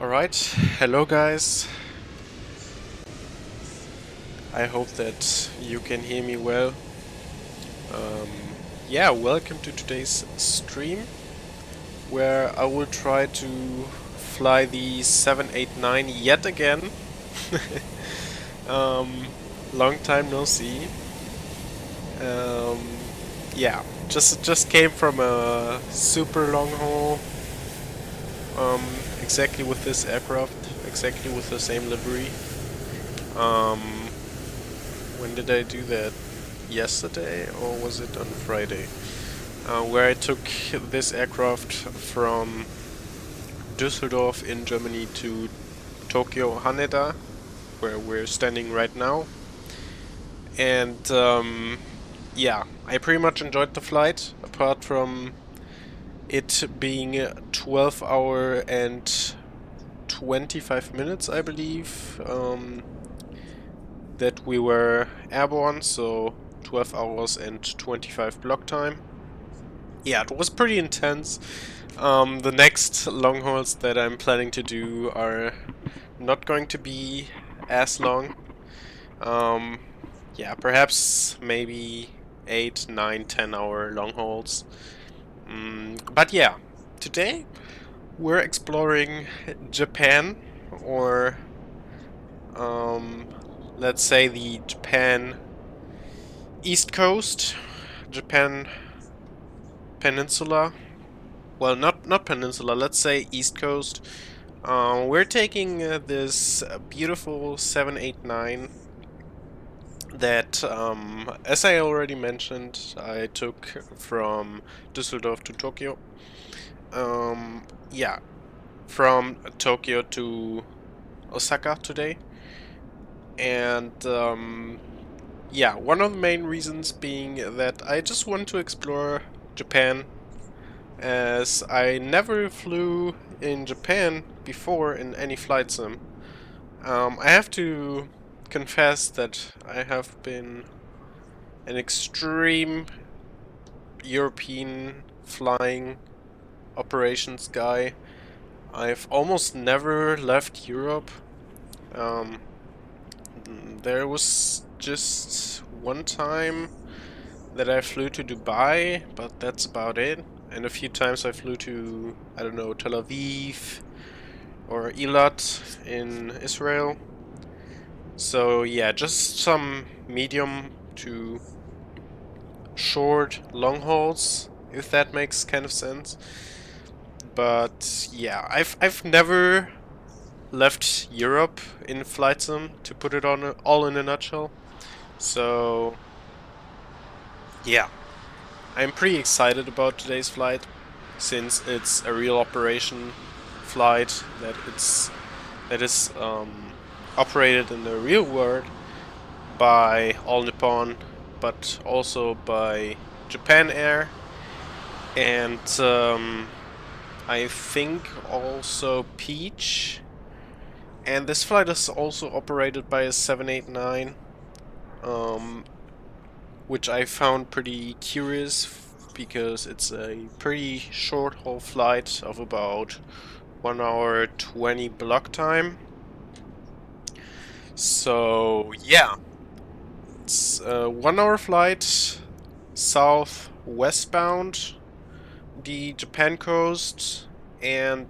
Alright, hello guys. I hope that you can hear me well. Um, yeah, welcome to today's stream where I will try to fly the 789 yet again. um, long time no see. Um, yeah, just came from a super long haul. Um, exactly with this aircraft, exactly with the same livery. Um, when did I do that? Yesterday or was it on Friday? Where I took this aircraft from Düsseldorf in Germany to Tokyo Haneda, where we're standing right now. And yeah, I pretty much enjoyed the flight, apart from it being 12 hour and 25 minutes, I believe, that we were airborne, so 12 hours and 25 block time. Yeah, it was pretty intense. The next long hauls that I'm planning to do are not going to be as long. Um, yeah, perhaps maybe 8, 9, 10 hour long hauls. But yeah, today we're exploring Japan, or let's say the Japan East Coast, Japan Peninsula. Well, not peninsula, let's say East Coast. We're taking this beautiful 789 that, as I already mentioned, I took from Düsseldorf to Tokyo. Yeah, from Tokyo to Osaka today. And, yeah, one of the main reasons being that I just want to explore Japan, as I never flew in Japan before in any flight sim. I have to confess that I have been an extreme European flying operations guy. I've almost never left Europe. Um, there was just one time that I flew to Dubai, but that's about it. And a few times I flew to, I don't know, Tel Aviv or Eilat in Israel. So yeah, just some medium to short long hauls, if that makes kind of sense. But yeah, I've never left Europe in flight sim, to put it on all in a nutshell. So yeah, I'm pretty excited about today's flight, since it's a real operation flight that is operated in the real world by All Nippon, but also by Japan Air, and I think also Peach. And this flight is also operated by a 789, um, which I found pretty curious because it's a pretty short haul flight of about 1 hour 20 block time. So yeah, it's a 1 hour flight south westbound the Japan coast, and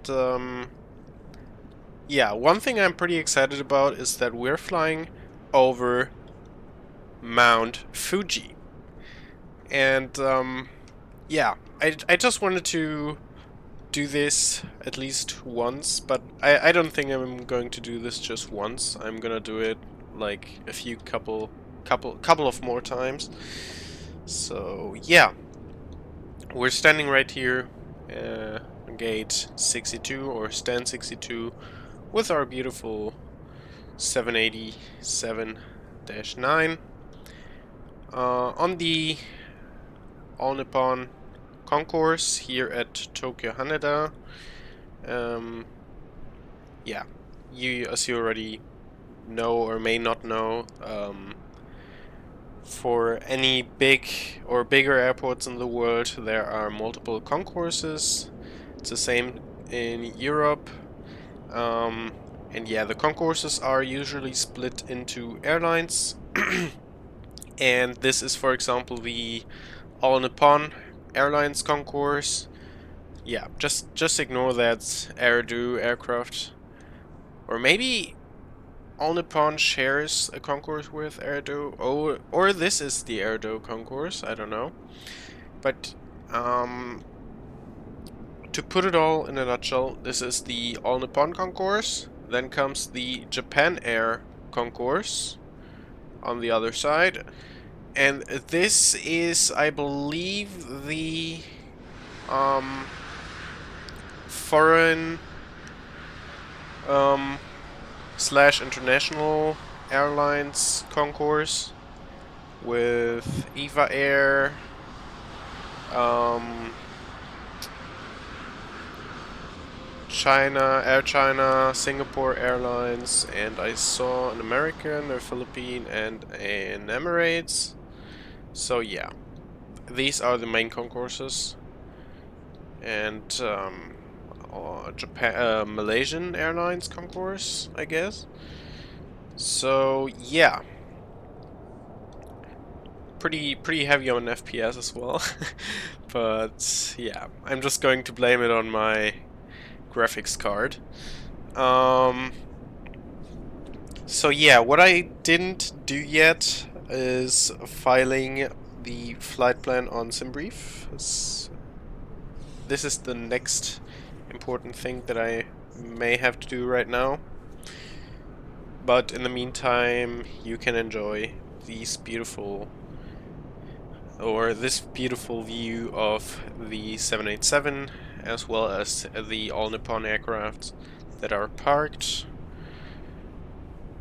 yeah, one thing I'm pretty excited about is that we're flying over Mount Fuji. And yeah, I just wanted to do this at least once, but I don't think I'm going to do this just once. I'm gonna do it like a few couple of more times. So yeah, we're standing right here, gate 62 or stand 62, with our beautiful 787-9 on the All Nippon concourse here at Tokyo Haneda. Yeah, as you already know or may not know, for any big or bigger airports in the world, there are multiple concourses. It's the same in Europe. And yeah, the concourses are usually split into airlines. And this is, for example, the All Nippon Airlines concourse. Yeah, just ignore that Eridu aircraft. Or maybe All Nippon shares a concourse with Eridu. Or this is the Eridu concourse, I don't know. But to put it all in a nutshell, this is the All Nippon concourse. Then comes the Japan Air concourse on the other side. And this is, I believe, the foreign slash international airlines concourse with EVA Air, China, Air China, Singapore Airlines, and I saw an American, a Philippine, and an Emirates. So yeah, these are the main concourses. And Japan, Malaysian Airlines concourse, I guess. So yeah, pretty heavy on FPS as well. But yeah, I'm just going to blame it on my graphics card. So yeah, what I didn't do yet is filing the flight plan on SimBrief. This is the next important thing that I may have to do right now. But in the meantime, you can enjoy this beautiful view of the 787 as well as the All Nippon aircraft that are parked.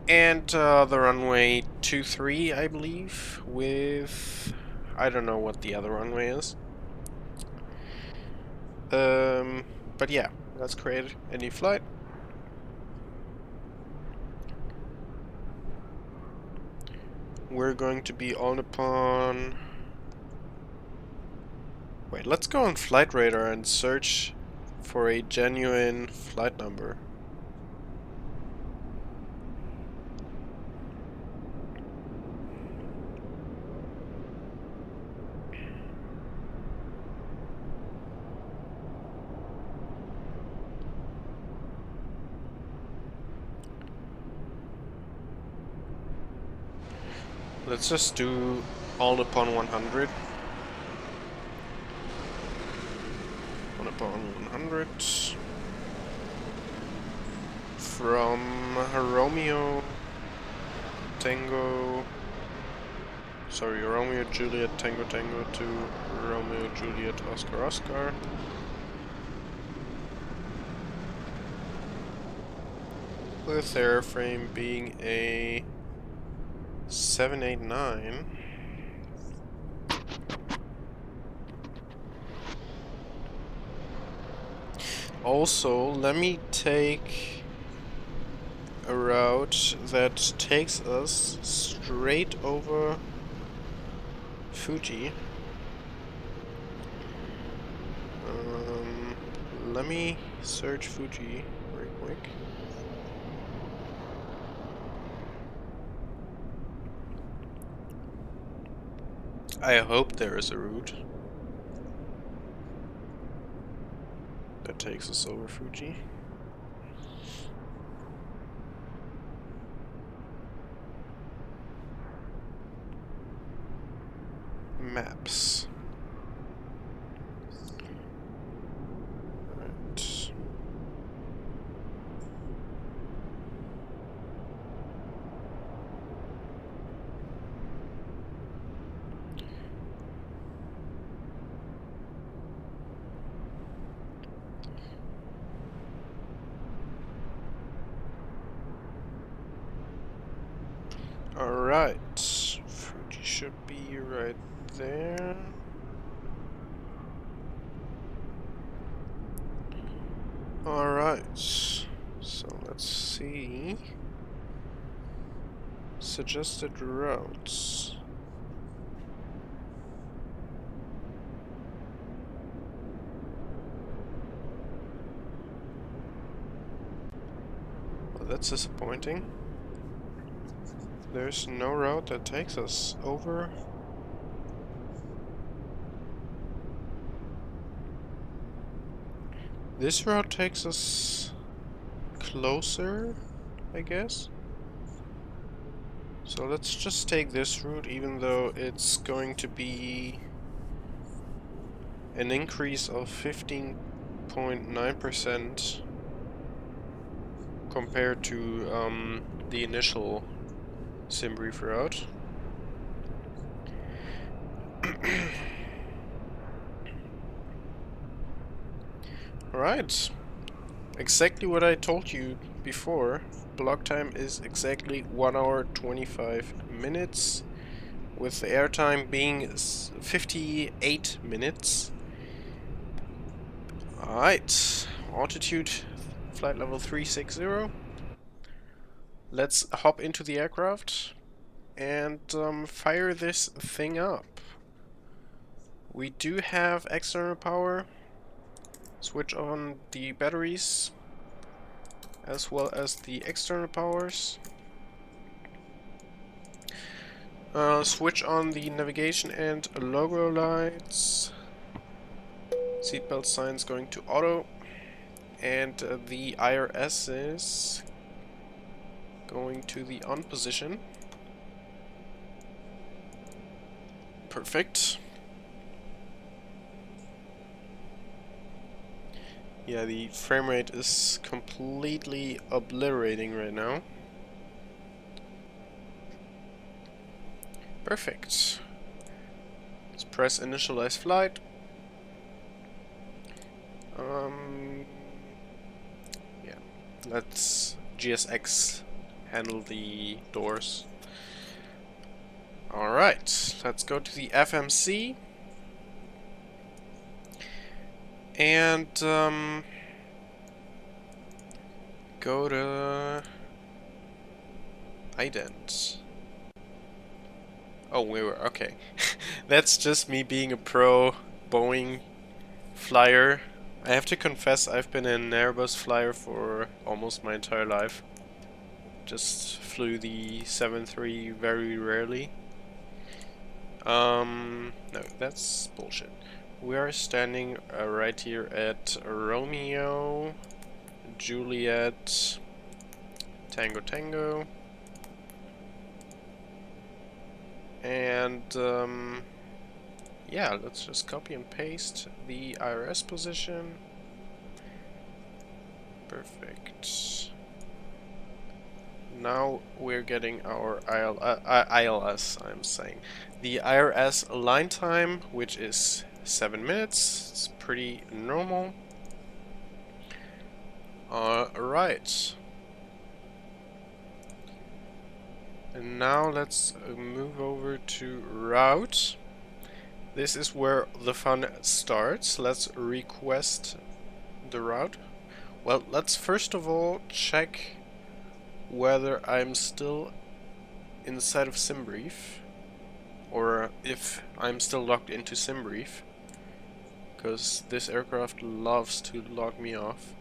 And the runway 23, I believe, with... I don't know what the other runway is. But yeah, let's create a new flight. We're going to be All Nippon... Wait, let's go on Flight Radar and search for a genuine flight number. Let's just do All Nippon 100. All Nippon 100. From Romeo Juliet Tango Tango to Romeo Juliet Oscar Oscar. With airframe being a 789. Also, let me take a route that takes us straight over Fuji. Let me search Fuji very quick. I hope there is a route that takes us over Fuji. Maps. Right. Alright. Fuji should be right there. Alright. So let's see. Suggested routes. Well, that's disappointing. There's no route that takes us over. This route takes us closer, I guess. So let's just take this route, even though it's going to be an increase of 15.9% compared to the initial Simbrief route. Alright, exactly what I told you before. Block time is exactly 1 hour 25 minutes, with the airtime being 58 minutes. Alright, altitude, flight level 360. Let's hop into the aircraft and fire this thing up. We do have external power. Switch on the batteries as well as the external powers. Switch on the navigation and logo lights. Seatbelt signs going to auto. And the IRS is going to the on position. Perfect. Yeah, the frame rate is completely obliterating right now. Perfect. Let's press initialize flight. Yeah, let's GSX handle the doors. Alright, let's go to the FMC. And, go to ident. Oh, we were, okay. That's just me being a pro Boeing flyer. I have to confess, I've been an Airbus flyer for almost my entire life. Just flew the 7.3 very rarely. No, that's bullshit. We are standing right here at Romeo, Juliet, Tango Tango. And, yeah, let's just copy and paste the IRS position. Perfect. Now we're getting our ILS, I'm saying. The IRS line time, which is 7 minutes. It's pretty normal. Alright. And now let's move over to route. This is where the fun starts. Let's request the route. Well, let's first of all check whether I'm still inside of Simbrief, or if I'm still logged into Simbrief, because this aircraft loves to log me off.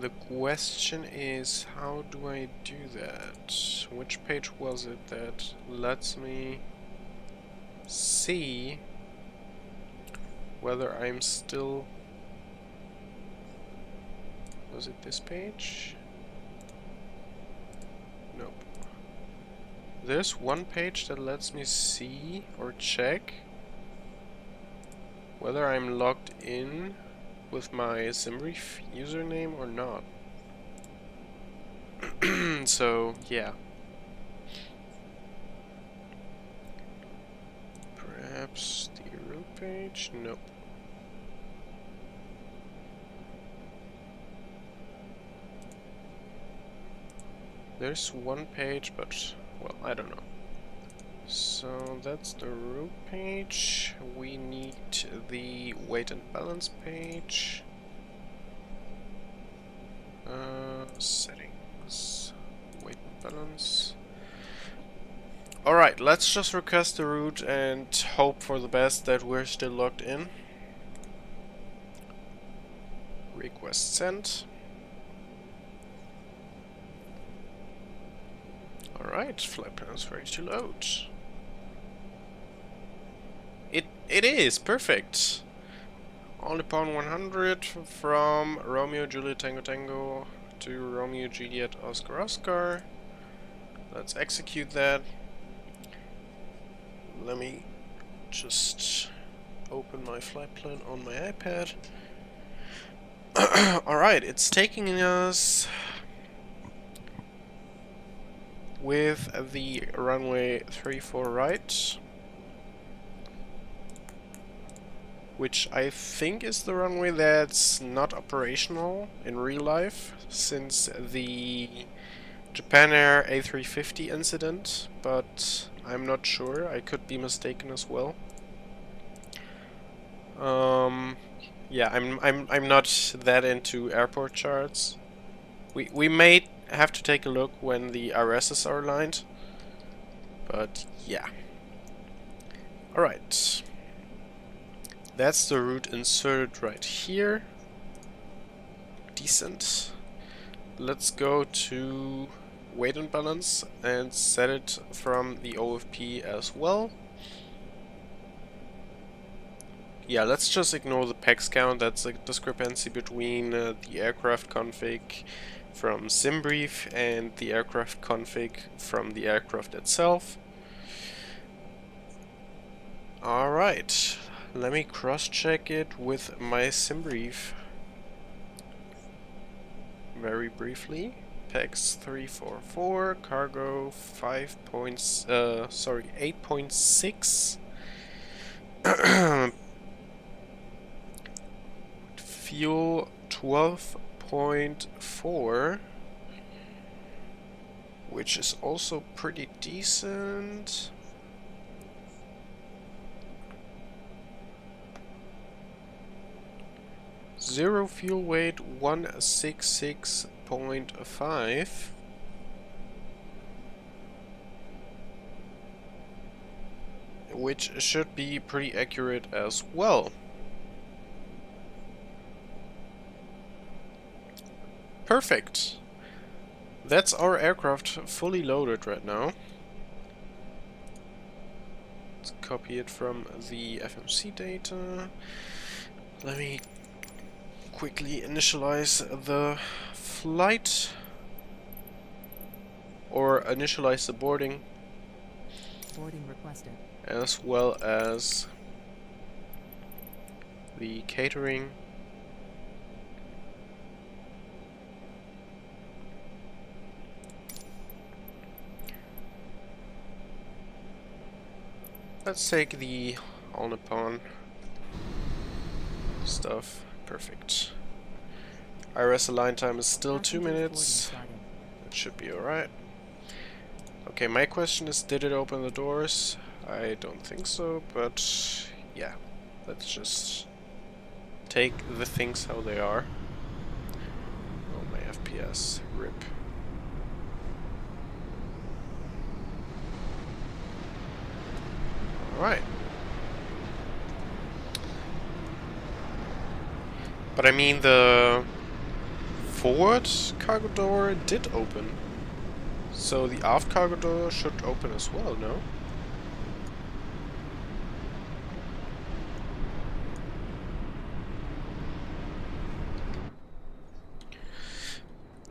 The question is, how do I do that? Which page was it that lets me see whether I'm still... Was it this page? Nope. There's one page that lets me see or check whether I'm logged in with my Simbrief username or not. So, yeah. Perhaps the route page? Nope. There's one page, but, well, I don't know. So so that's the route page. We need the weight and balance page. Settings, weight and balance. Alright, let's just request the route and hope for the best that we're still logged in. Request sent. Alright, flight plan is ready to load. It is perfect. Only upon 100 from Romeo Juliet Tango Tango to Romeo Juliet Oscar Oscar. Let's execute that. Let me just open my flight plan on my iPad. Alright, it's taking us with the runway 34 right, which I think is the runway that's not operational in real life since the Japan Air A350 incident, but I'm not sure. I could be mistaken as well. Yeah, I'm not that into airport charts. We may have to take a look when the RSs are aligned, but yeah. Alright. That's the route inserted right here. Decent. Let's go to weight and balance and set it from the OFP as well. Yeah, let's just ignore the PEX count. That's a discrepancy between the aircraft config from SimBrief and the aircraft config from the aircraft itself. Alright, let me cross-check it with my SimBrief very briefly. PEX 344, cargo 8.6. Fuel 12.4, which is also pretty decent. Zero fuel weight 166.5. Which should be pretty accurate as well. Perfect. That's our aircraft fully loaded right now. Let's copy it from the FMC data. Let me quickly initialize the flight, or initialize the boarding. Boarding requested. As well as the catering. Let's take the All Nippon stuff. Perfect. IRS align time is still 2 minutes. That should be alright. Okay, my question is, did it open the doors? I don't think so, but yeah. Let's just take the things how they are. Oh, my FPS. RIP. Alright. But I mean, the forward cargo door did open. So the aft cargo door should open as well, no?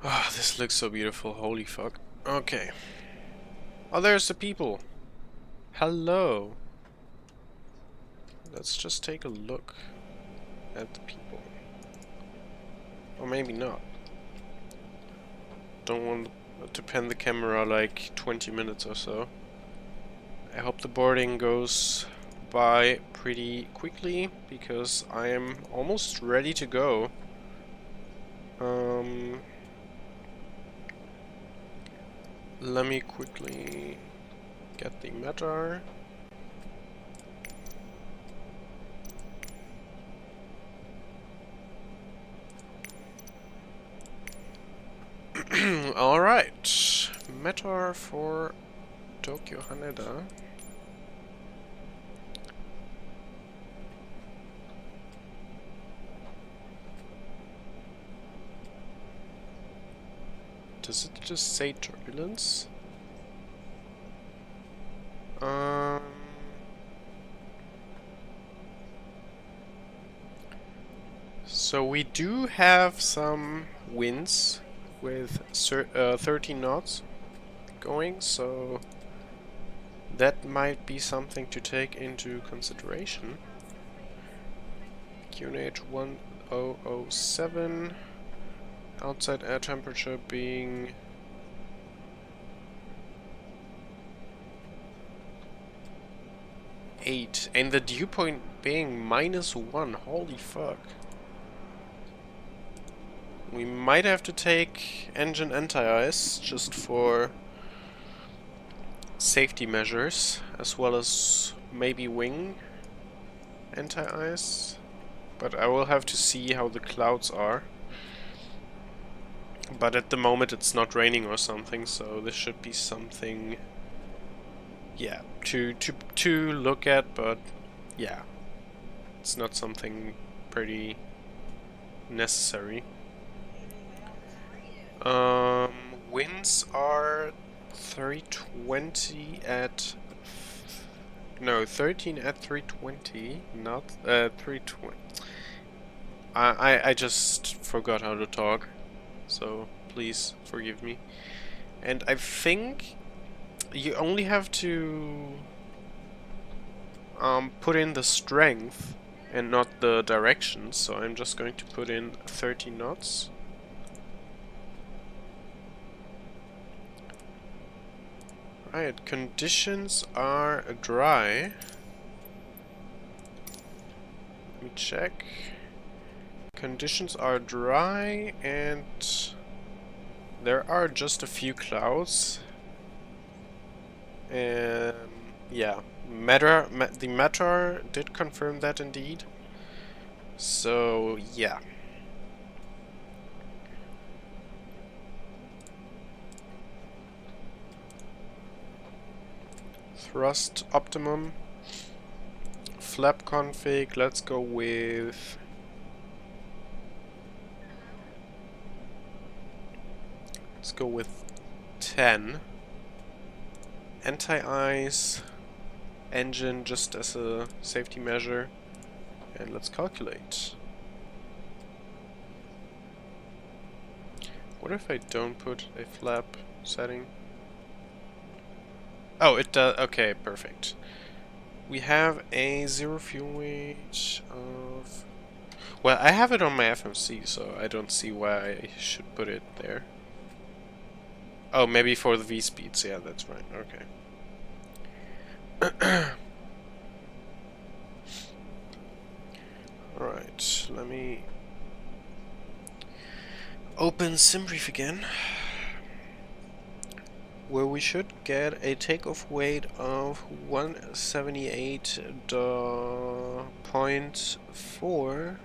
Ah, this looks so beautiful, holy fuck. Okay. Oh, there's the people. Hello. Let's just take a look at the people. Or maybe not. Don't want to pan the camera like 20 minutes or so. I hope the boarding goes by pretty quickly, because I am almost ready to go. Let me quickly get the METAR. Alright. Meteor for Tokyo Haneda. Does it just say turbulence? So we do have some winds with 13 knots going, so that might be something to take into consideration. QNH 1007, outside air temperature being 8, and the dew point being -1. Holy fuck. We might have to take engine anti-ice just for safety measures, as well as maybe wing anti-ice. But I will have to see how the clouds are. But at the moment it's not raining or something, so this should be something, yeah, to look at, but yeah, it's not something pretty necessary. Winds are 320 at... No, 13 at 320, not 320. I just forgot how to talk, so please forgive me. And I think you only have to put in the strength and not the direction, so I'm just going to put in 30 knots. Right, conditions are dry. Let me check. Conditions are dry and there are just a few clouds. And yeah, the Meteor did confirm that indeed. So yeah. Thrust optimum. Flap config, let's go with... Let's go with 10. Anti-ice. Engine just as a safety measure. And let's calculate. What if I don't put a flap setting? Oh, it does. Okay, perfect. We have a 0 fuel weight of... Well, I have it on my FMC, so I don't see why I should put it there. Oh, maybe for the V-speeds. Yeah, that's right. Okay. Alright, let me open SimBrief again, where we should get a takeoff weight of 178.4.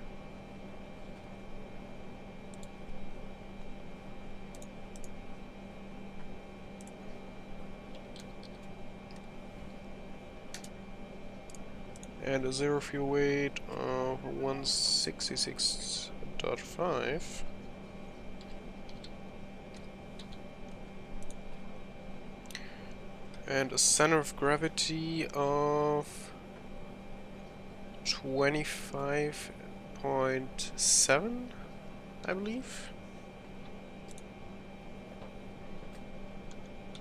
And a 0 fuel weight of 166.5. And a center of gravity of 25.7, I believe.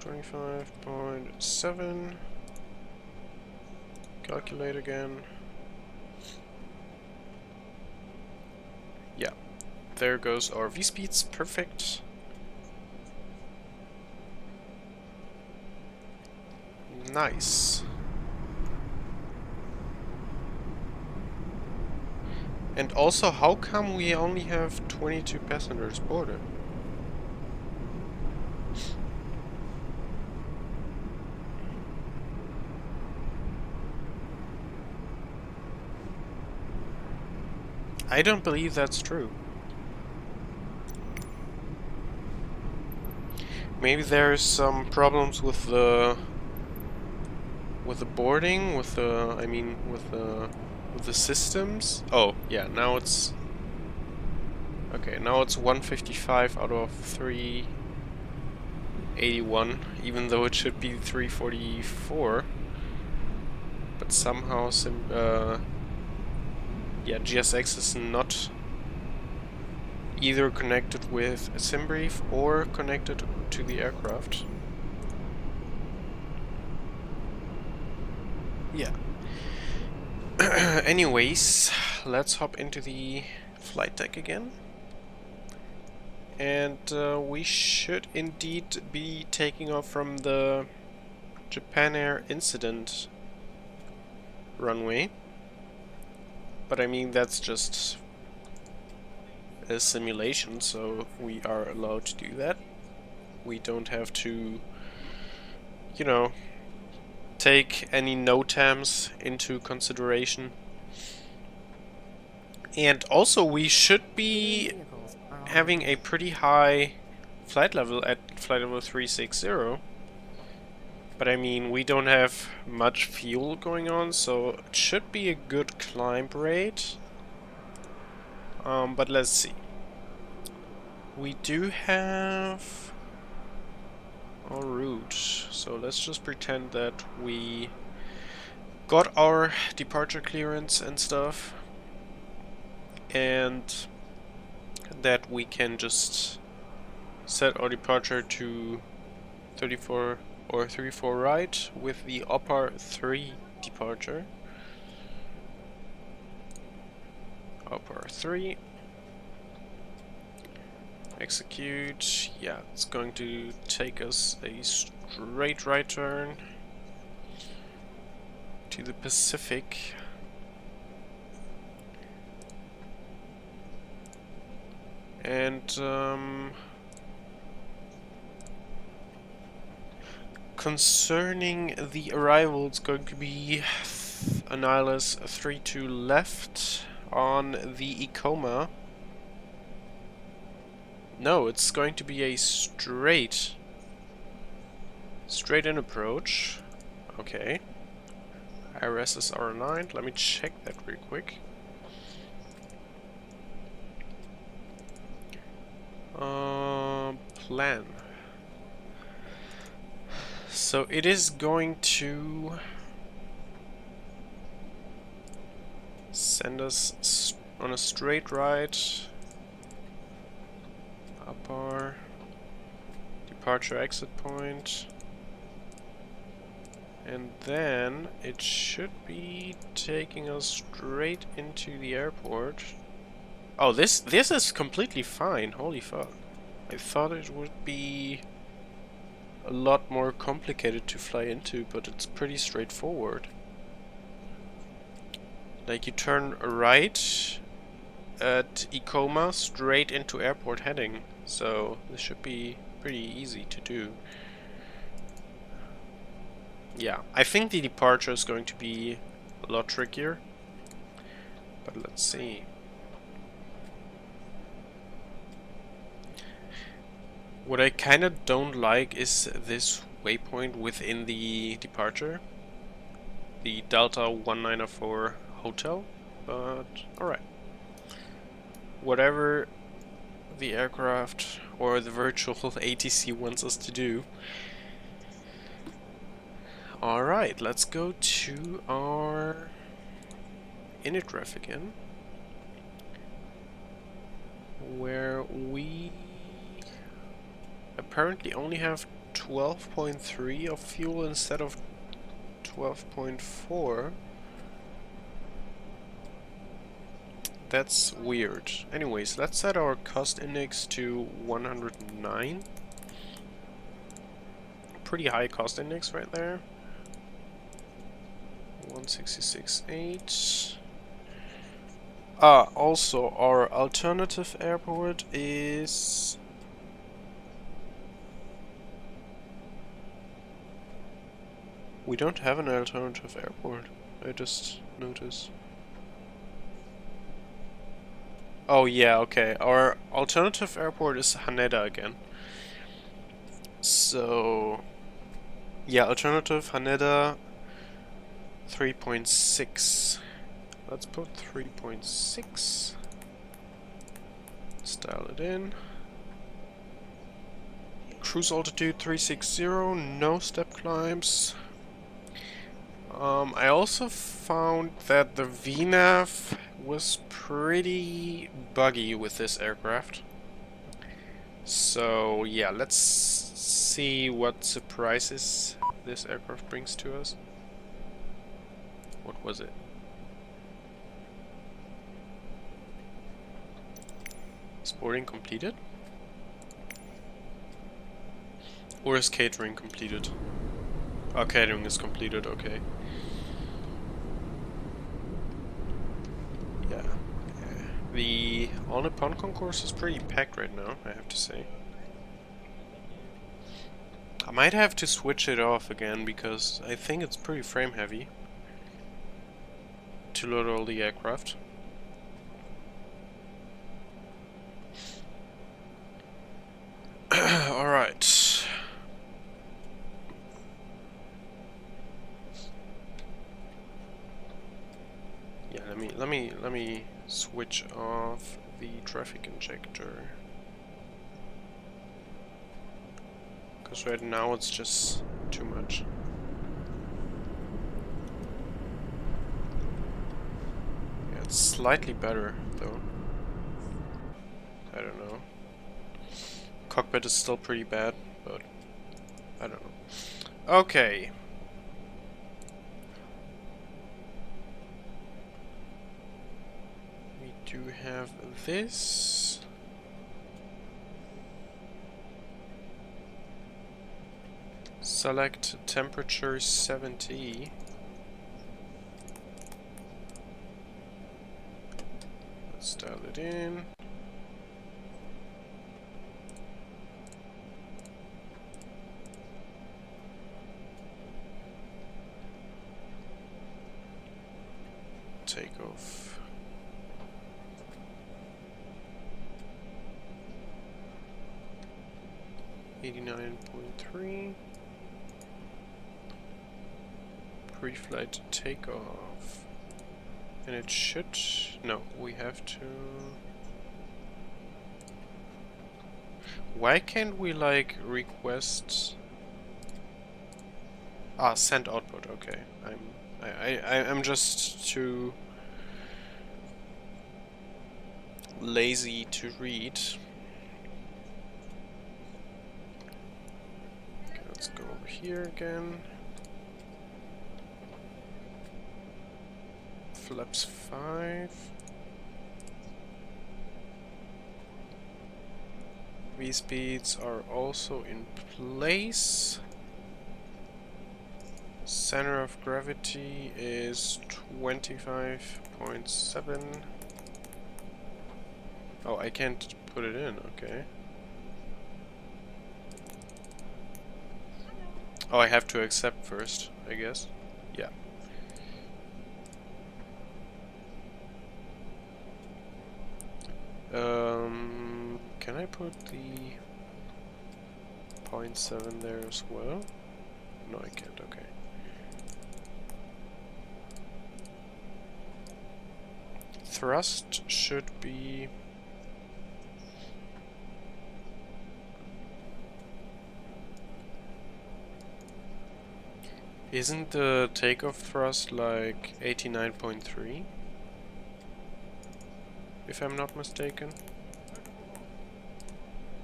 25.7. Calculate again. Yeah, there goes our V-speeds, perfect. Nice. And also, how come we only have 22 passengers boarded? I don't believe that's true. Maybe there's some problems with the boarding, with the with the systems. Oh, yeah, now it's okay, now it's 155 out of 381, even though it should be 344. But somehow yeah, GSX is not either connected with a SimBrief or connected to the aircraft. Yeah. Anyways, let's hop into the flight deck again. And we should indeed be taking off from the Japan Air incident runway. But I mean, that's just a simulation, so we are allowed to do that. We don't have to, you know, take any NOTAMs into consideration. And also we should be having a pretty high flight level at flight level 360. But I mean, we don't have much fuel going on, so it should be a good climb rate. But let's see. We do have our route, so let's just pretend that we got our departure clearance and stuff, and that we can just set our departure to 34 or 34 right with the upper 3 departure. Upper 3. Execute. Yeah, it's going to take us a straight right turn to the Pacific. And concerning the arrival, it's going to be Annihilus 3-2 left on the Icoma. No, it's going to be a straight in approach. Okay. IRS is R9. Let me check that real quick. Plan. So it is going to send us on a straight right. Upper departure exit point. And then it should be taking us straight into the airport. Oh, this is completely fine. Holy fuck. I thought it would be a lot more complicated to fly into, but it's pretty straightforward. Like, you turn right at Icoma straight into airport heading. So this should be pretty easy to do. Yeah, I think the departure is going to be a lot trickier. But let's see. What I kind of don't like is this waypoint within the departure. The Delta 1904 Hotel. But alright. Whatever the aircraft or the virtual ATC wants us to do. Alright, let's go to our initRef again, where we apparently only have 12.3 of fuel instead of 12.4. That's weird. Anyways, let's set our cost index to 109. Pretty high cost index right there. 166.8. Also our alternative airport is... We don't have an alternative airport, I just noticed. Oh yeah, okay. Our alternative airport is Haneda again. So, yeah, alternative Haneda 3.6. Let's put 3.6. Dial it in. Cruise altitude 360, no step climbs. I also found that the VNAV was pretty buggy with this aircraft. So yeah, let's see what surprises this aircraft brings to us. What was it? Sporting completed? Or is catering completed? Oh, catering is completed, okay. Yeah. The All Nippon concourse is pretty packed right now, I have to say. I might have to switch it off again because I think it's pretty frame heavy to load all the aircraft. Alright. Yeah, let me switch off the traffic injector. Because right now it's just too much. Yeah, it's slightly better though. I don't know. Cockpit is still pretty bad, but I don't know. Okay. We do have this. Select temperature 70. Let's dial it in. Takeoff. .3. Pre-flight takeoff. And it should... No, we have to... Why can't we, like, request... Ah, send output, okay. I'm just too lazy to read. Okay, let's go over here again. Flaps 5. V-speeds are also in place. Center of gravity is 25.7. Oh, I can't put it in, okay. Oh, I have to accept first, I guess. Yeah. Can I put the 0.7 there as well? No, I can't, okay. Thrust should be... Isn't the takeoff thrust like 89.3? If I'm not mistaken.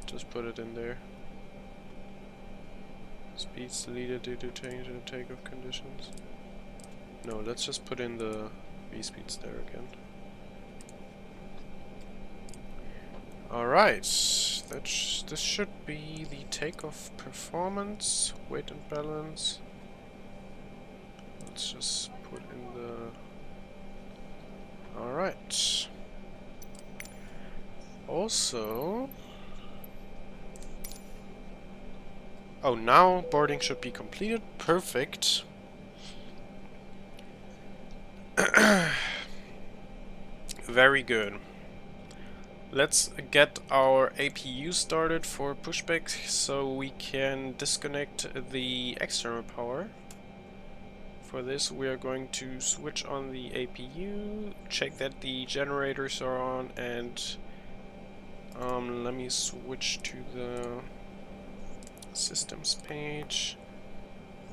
Just put it in there. Speeds deleted due to change in takeoff conditions. No, let's just put in the V-speeds there again. Alright, this should be the takeoff performance, weight and balance. Let's just put in the... Alright. Also... Oh, now boarding should be completed. Perfect. Very good. Let's get our APU started for pushback so we can disconnect the external power. For this we are going to switch on the APU, check that the generators are on, and let me switch to the systems page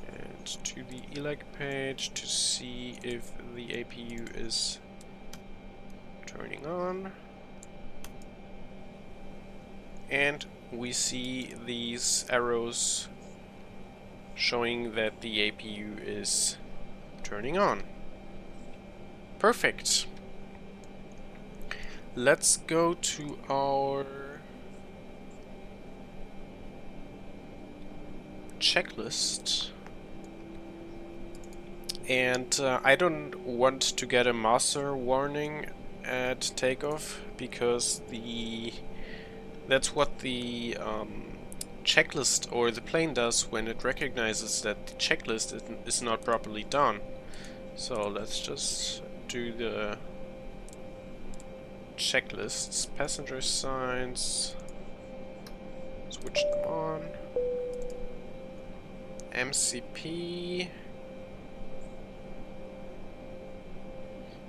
and to the elec page to see if the APU is turning on. And we see these arrows showing that the APU is turning on. Perfect. Let's go to our checklist. And I don't want to get a master warning at takeoff because that's what the checklist or the plane does when it recognizes that the checklist is not properly done. So let's just do the checklists, passenger signs, switch them on, MCP.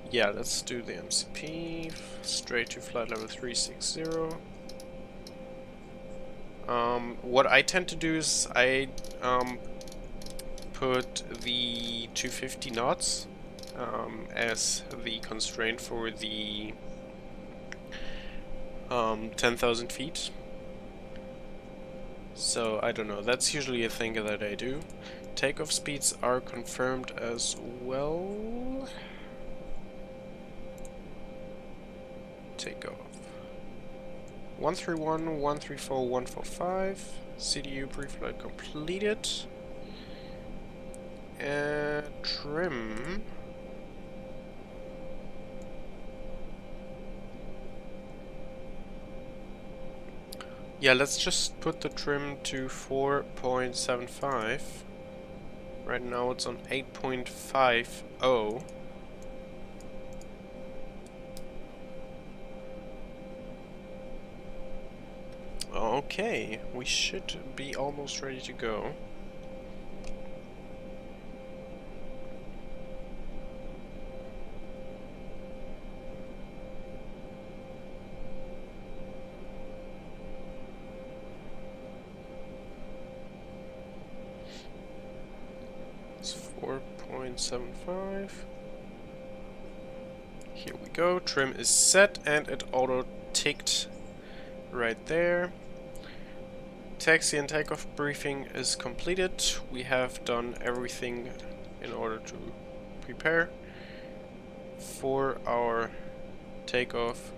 Yeah, let's do the MCP, straight to flight level 360. What I tend to do is I put the 250 knots as the constraint for the 10,000 feet. So I don't know, that's usually a thing that I do. Takeoff speeds are confirmed as well. Takeoff 131, 134, 145. CDU pre-flight completed. Trim. Yeah, let's just put the trim to 4.75. Right now it's on 8.50. Okay, we should be almost ready to go. It's 4.75. Here we go, trim is set and it auto-ticked right there. Taxi and takeoff briefing is completed. We have done everything in order to prepare for our takeoff.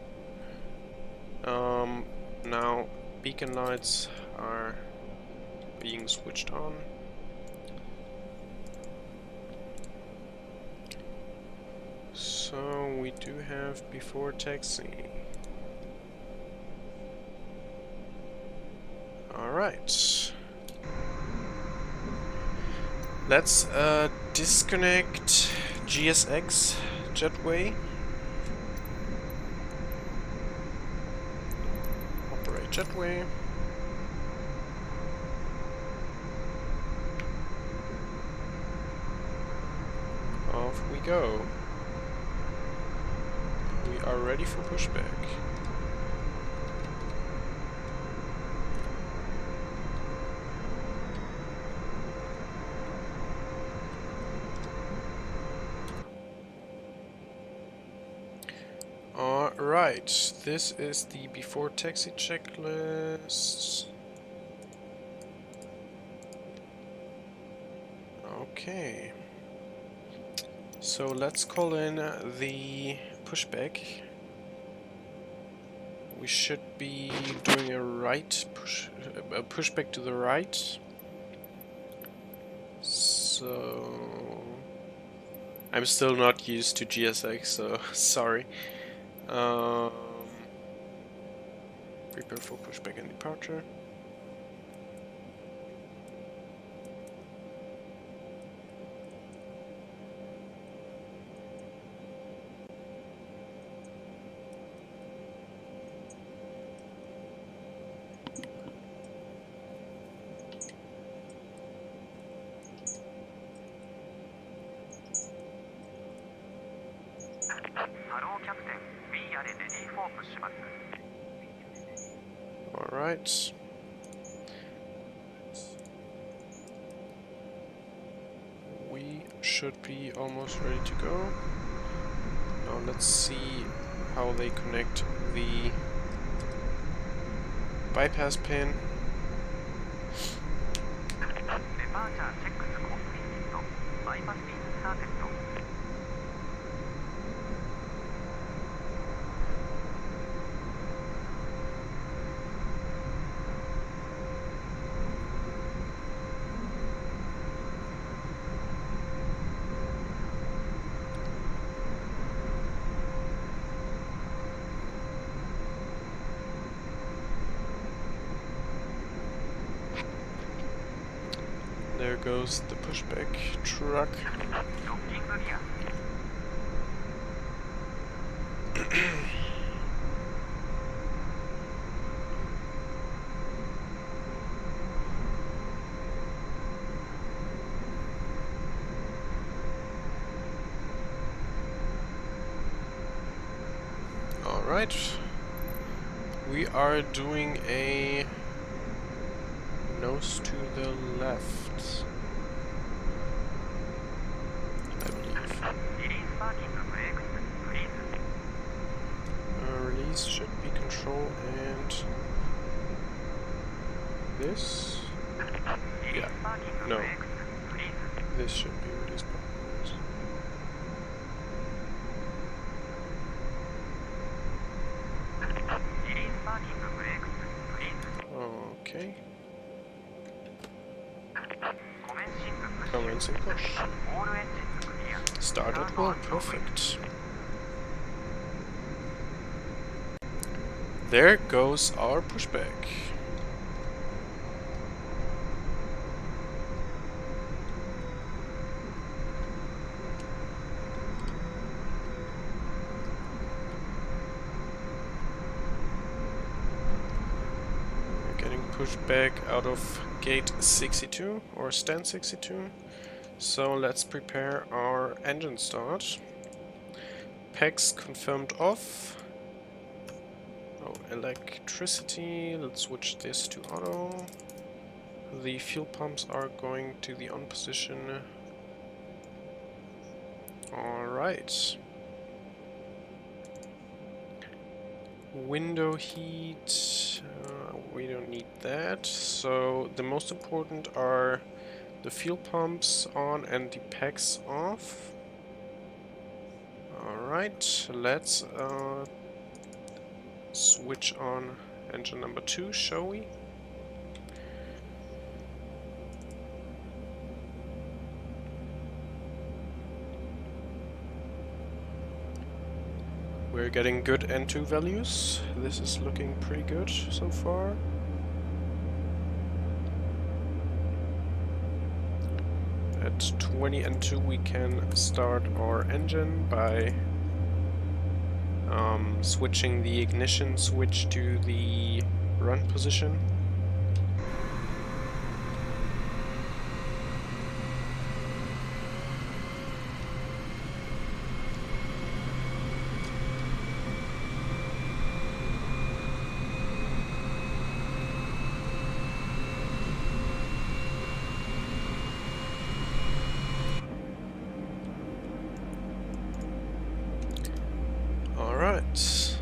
Now beacon lights are being switched on. So we do have before taxi. Alright. Let's disconnect GSX jetway. Operate jetway. Off we go. We are ready for pushback. Alright, this is the before taxi checklist. Okay. So let's call in the pushback. We should be doing a pushback to the right. So I'm still not used to GSX, so sorry. Prepare for pushback and departure. Alright. We should be almost ready to go. Now let's see how they connect the bypass pin. There goes the pushback truck. Alright. We are doing a nose to the left, I believe. Release should be control and this? Yeah. No. This should be release button. Okay. Commencing push. Started well, perfect. There goes our pushback. Pushed back out of gate 62 or stand 62. So let's prepare our engine start. Packs confirmed off. Oh, electricity. Let's switch this to auto. The fuel pumps are going to the on position. Alright. Window heat, we don't need that. So the most important are the fuel pumps on and the packs off. Alright, let's switch on engine number 2, shall we? We're getting good N2 values. This is looking pretty good so far. At 20 N2 we can start our engine by switching the ignition switch to the run position. Alright.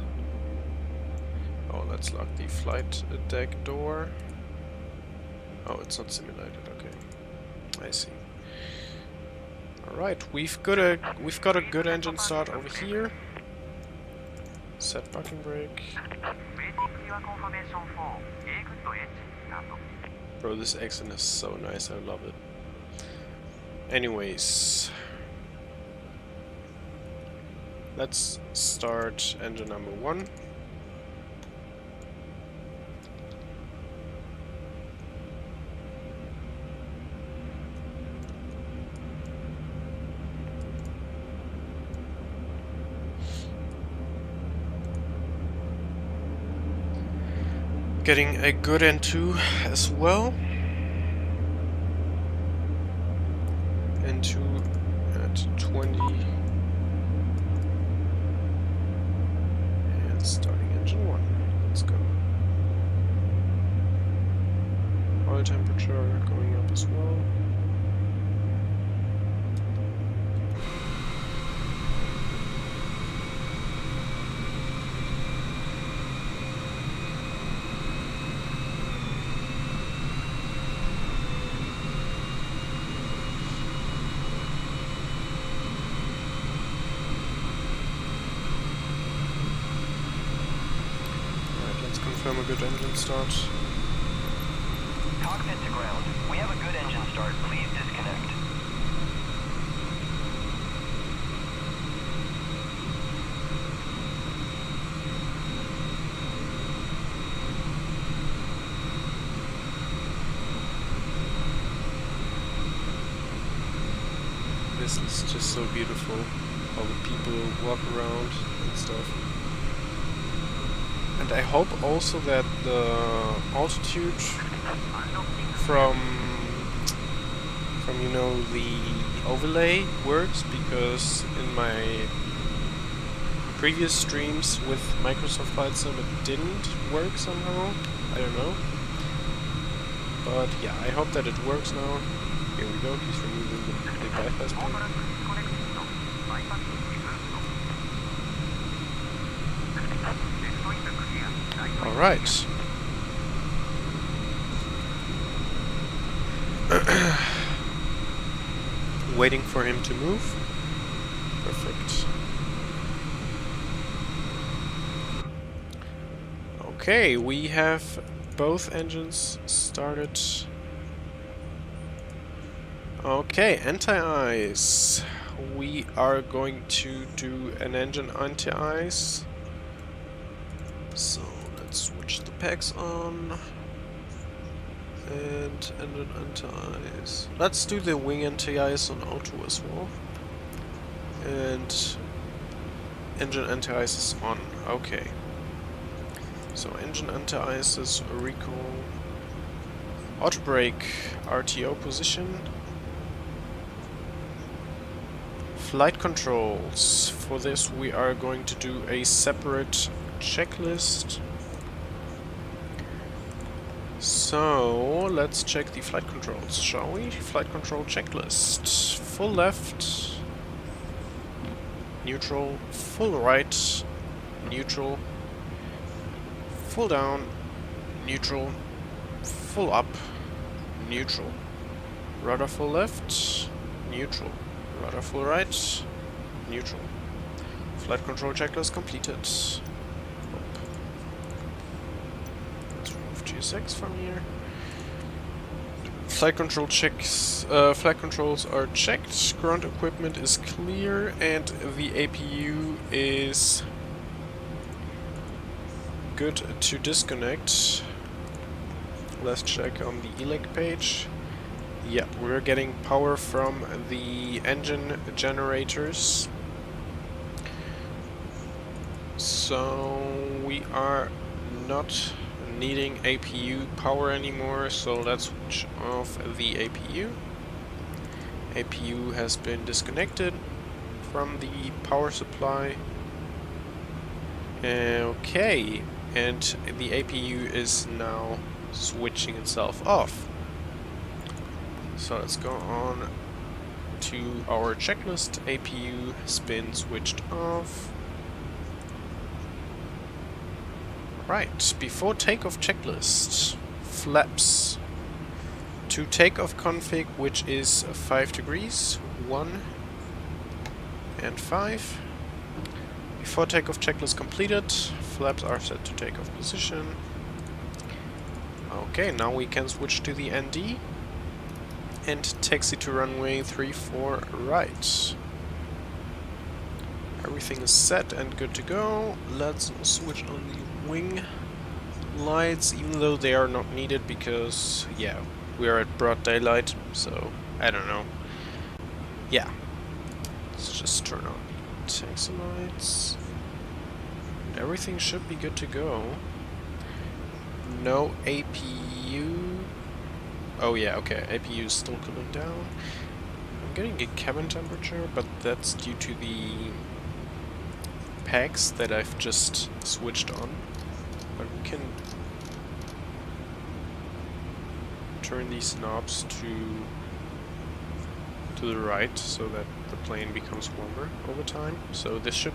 Oh, let's lock the flight deck door. Oh, it's not simulated, okay. I see. Alright, we've got a good engine start over here. Set parking brake. Bro, this accent is so nice, I love it. Anyways, let's start engine number 1. Getting a good N2 as well. N2 at 20. oil temperature going up as well. Confirm a good engine start. Cockpit to ground. We have a good engine start. Please disconnect. This is just so beautiful. All the people walk around and stuff. And I hope also that the altitude from you know, the overlay works, because in my previous streams with Microsoft Flight Sim it didn't work somehow. I don't know. But yeah, I hope that it works now. Here we go, he's removing the bypass pin. Alright. Waiting for him to move. Perfect. Okay, we have both engines started. Okay, anti-ice. We are going to do an engine anti-ice. So let's switch the packs on. And engine anti-ice. Let's do the wing anti-ice on auto as well. And engine anti-ice is on. Okay. So engine anti-ice is recall. Auto brake RTO position. Flight controls. For this we are going to do a separate checklist. So let's check the flight controls, shall we? Flight control checklist. Full left, neutral, full right, neutral, full down, neutral, full up, neutral. Rudder full left, neutral. Rudder full right, neutral. Flight control checklist completed. Let's remove GSX from here. Flight control checks. Flight controls are checked. Ground equipment is clear, and the APU is good to disconnect. Let's check on the elec page. Yeah, we're getting power from the engine generators. So we are not needing APU power anymore, so let's switch off the APU. APU has been disconnected from the power supply. Okay, and the APU is now switching itself off. So let's go on to our checklist. APU has been switched off. Right, before takeoff checklist, flaps. To takeoff config, which is 5 degrees, 1 and 5. Before takeoff checklist completed, flaps are set to takeoff position. Okay, now we can switch to the ND and taxi to runway 34 right. Everything is set and good to go. Let's switch on the wing lights, even though they are not needed because, yeah, we are at broad daylight, so I don't know. Yeah, let's just turn on the taxi lights. And everything should be good to go. No APU. Oh yeah, okay, APU is still cooling down. I'm getting a cabin temperature, but that's due to the packs that I've just switched on. But we can turn these knobs to the right so that the plane becomes warmer over time. So this should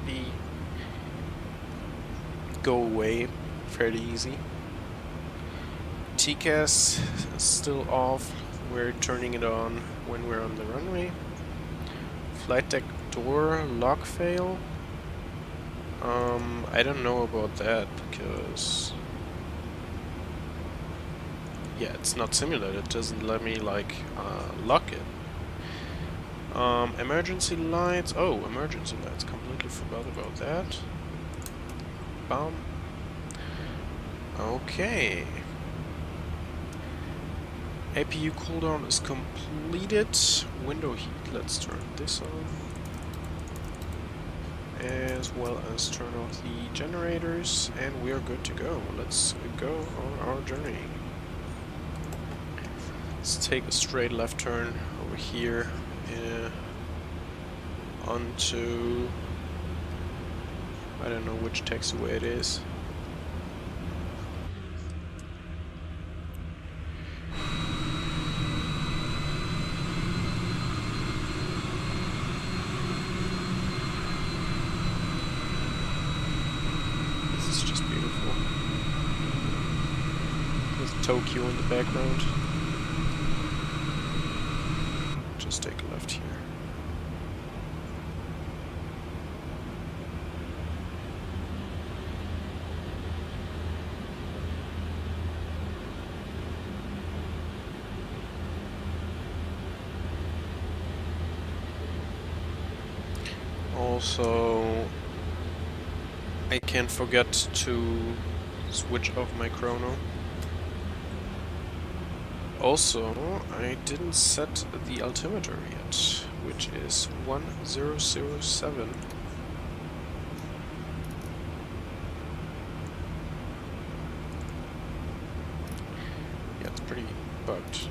go away fairly easy. TCAS is still off. We're turning it on when we're on the runway. Flight deck door lock fail. I don't know about that because yeah, it's not simulated. It doesn't let me like lock it. Emergency lights. Oh, emergency lights. Completely forgot about that. Bam. Okay. APU cooldown is completed. Window heat. Let's turn this on. As well as turn off the generators. And we are good to go. Let's go on our journey. Let's take a straight left turn over here. Onto... I don't know which taxiway it is. This is just beautiful. There's Tokyo in the background. Just take a left here. Also, I can't forget to switch off my chrono. Also, I didn't set the altimeter yet, which is 1007. Yeah, it's pretty bugged.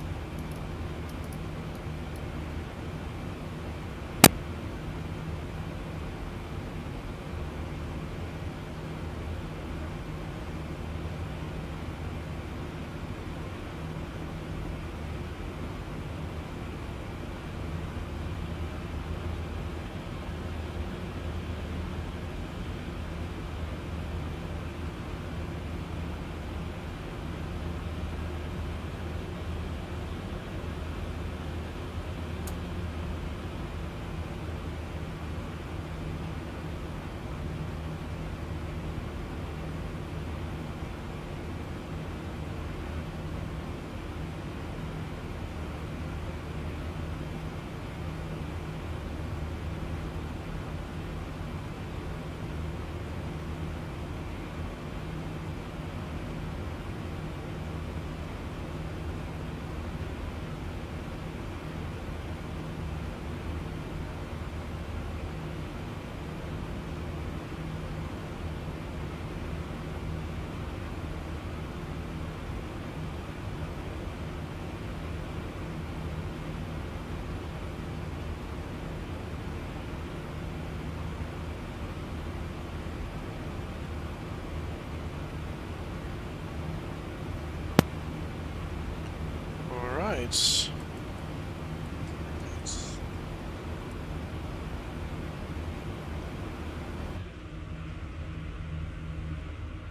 Alright.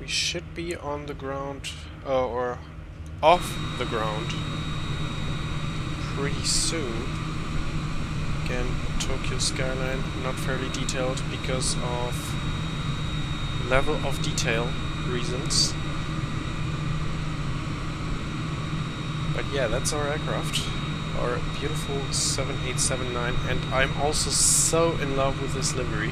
We should be on the ground, or off the ground pretty soon. Again, Tokyo skyline not fairly detailed because of level of detail reasons. But yeah, that's our aircraft, our beautiful 7879, and I'm also so in love with this livery.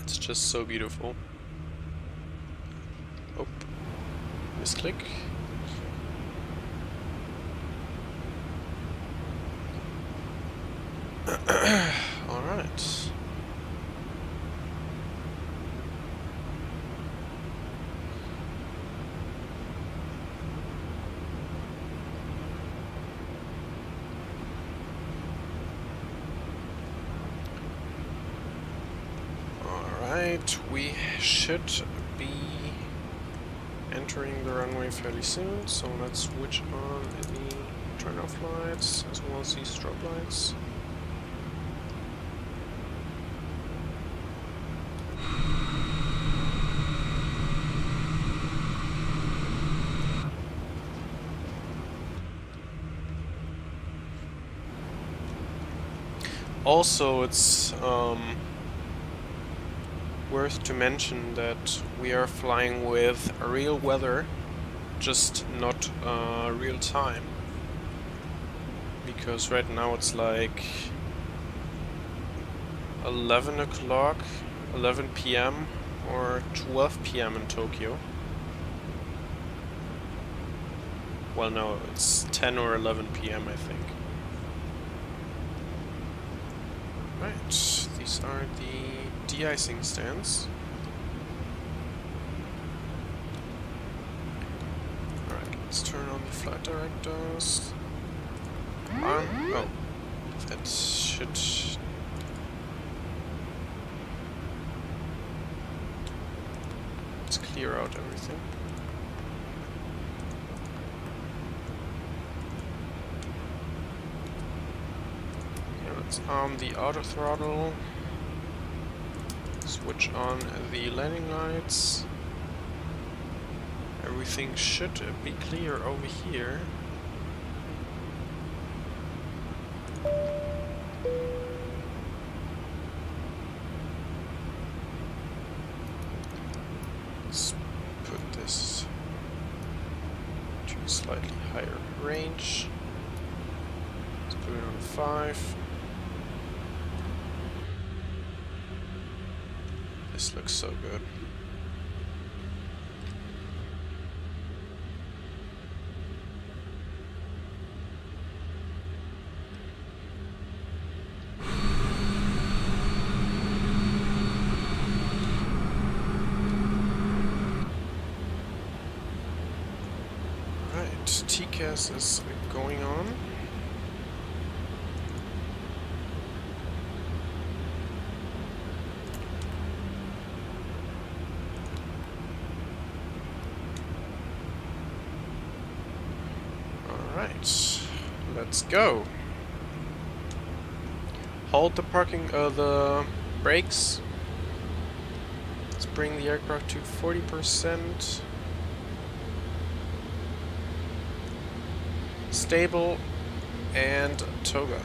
It's just so beautiful. Oh, misclick. Alright. Alright, we should be entering the runway fairly soon, so let's switch on the turn-off lights as well as these strobe lights. Also, it's worth to mention that we are flying with real weather, just not real time. Because right now it's like 11 o'clock, 11 p.m. or 12 p.m. in Tokyo. Well, no, it's 10 or 11 p.m. I think. Right, these are the de-icing stands. Alright, let's turn on the flight directors. Oh, that should... Let's clear out everything. Let's arm the auto throttle, switch on the landing lights. Everything should be clear over here. Let's put this to a slightly higher range. Let's put it on 5. This looks so good. Right, TCAS is going on. Alright, let's go. Hold the brakes. Let's bring the aircraft to 40%. Stable and toga.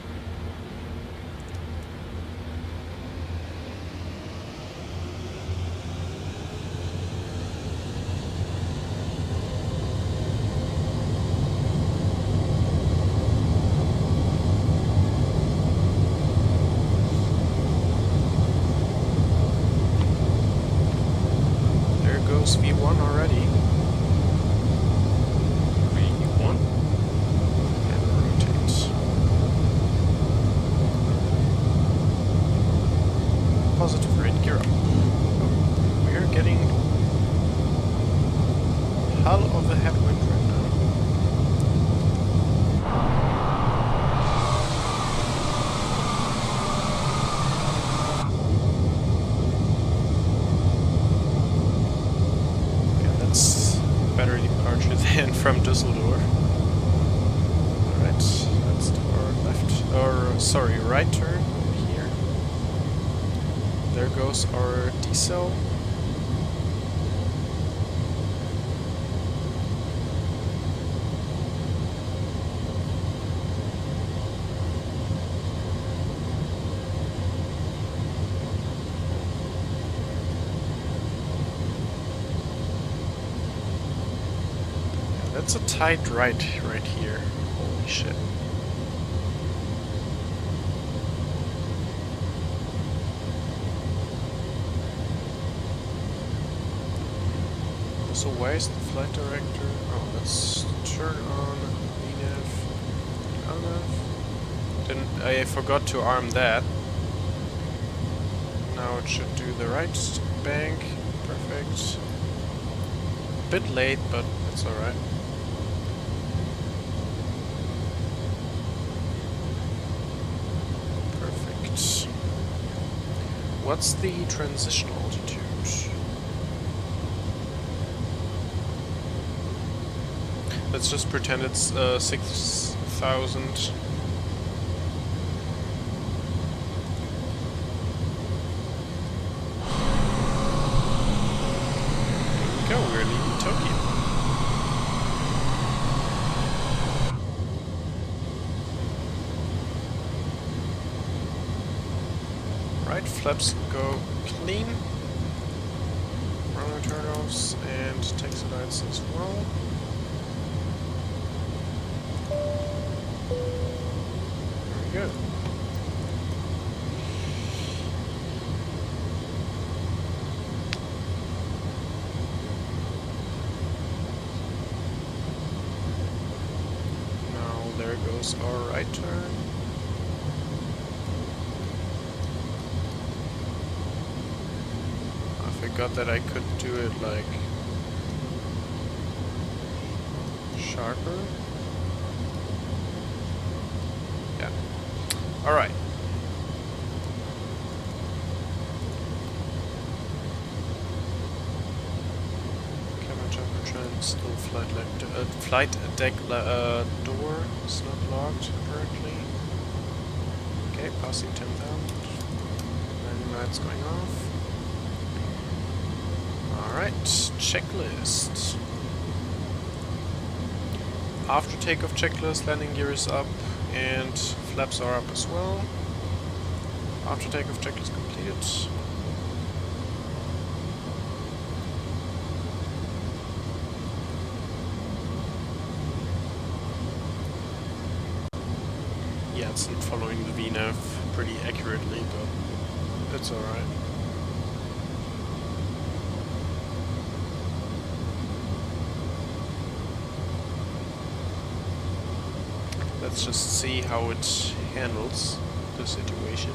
V1 already. V1. And rotate. Positive rate gear up. Oh, we're getting hell of a headwind right now. Better departure than from Düsseldorf. Alright, let's do our left, or sorry, right turn over here. There goes our decel. That's a tight right here. Holy shit. So where is the flight director? Oh, let's turn on VNAV. I forgot to arm that. Now it should do the right bank. Perfect. Bit late, but it's alright. Perfect. What's the transition altitude? let's just pretend it's 6,000. Go, we're leaving Tokyo. Right, flaps go clean. Runway turnoffs and taxi lights as well. Very good. There goes our right turn. I forgot that I could do it like sharper. Yeah. Alright. Camera jumper trend, still flight deck door is not locked apparently. Okay, passing 10,000. Landing lights going off. Alright, checklist. After takeoff checklist, landing gear is up and flaps are up as well. After takeoff checklist completed. Yeah, it's not following the VNAV pretty accurately, but it's alright. Let's just see how it handles the situation.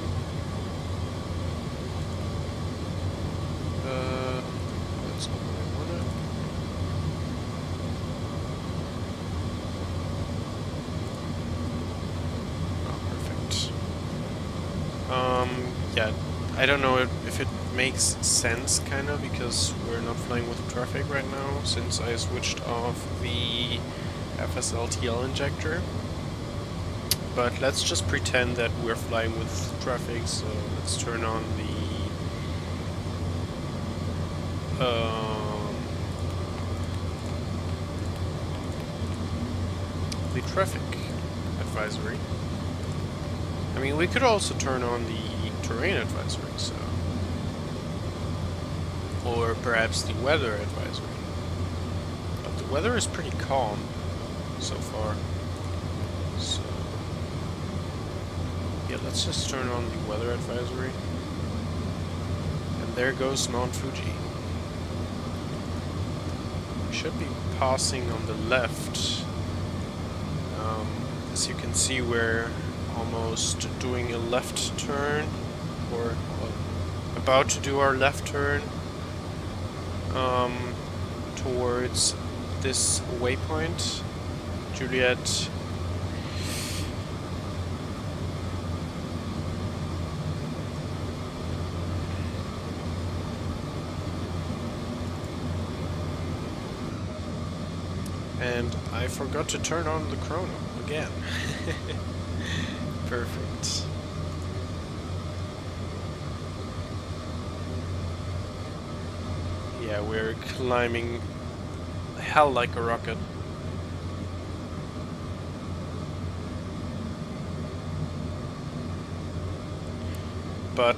That's not what I wanted. Oh, perfect. Yeah, I don't know if it makes sense, kind of, because we're not flying with traffic right now, since I switched off the FSLTL injector. But let's just pretend that we're flying with traffic, so let's turn on the traffic advisory. I mean, we could also turn on the terrain advisory, so, or perhaps the weather advisory. But the weather is pretty calm so far. So yeah, let's just turn on the weather advisory. And there goes Mount Fuji. We should be passing on the left. As you can see, we're almost doing a left turn, or about to do our left turn towards this waypoint, Juliet. And I forgot to turn on the chrono again. Perfect. Yeah, we're climbing hell like a rocket. But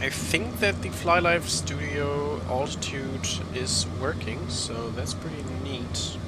I think that the FlyLife Studio altitude is working, so that's pretty neat.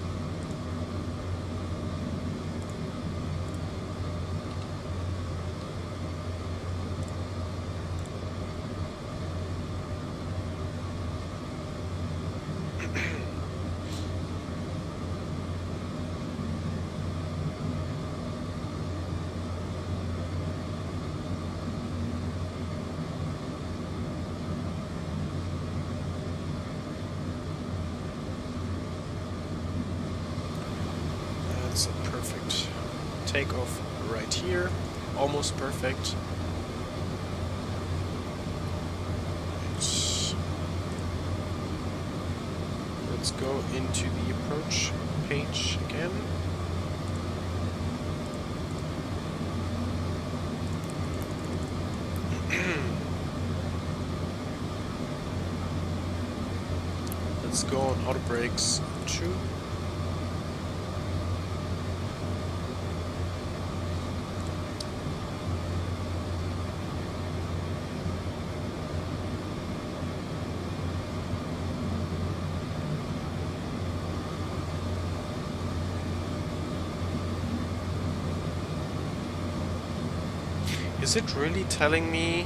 That's a perfect takeoff right here. Almost perfect. Let's go into the approach page again. Let's go on auto brakes 2. Is it really telling me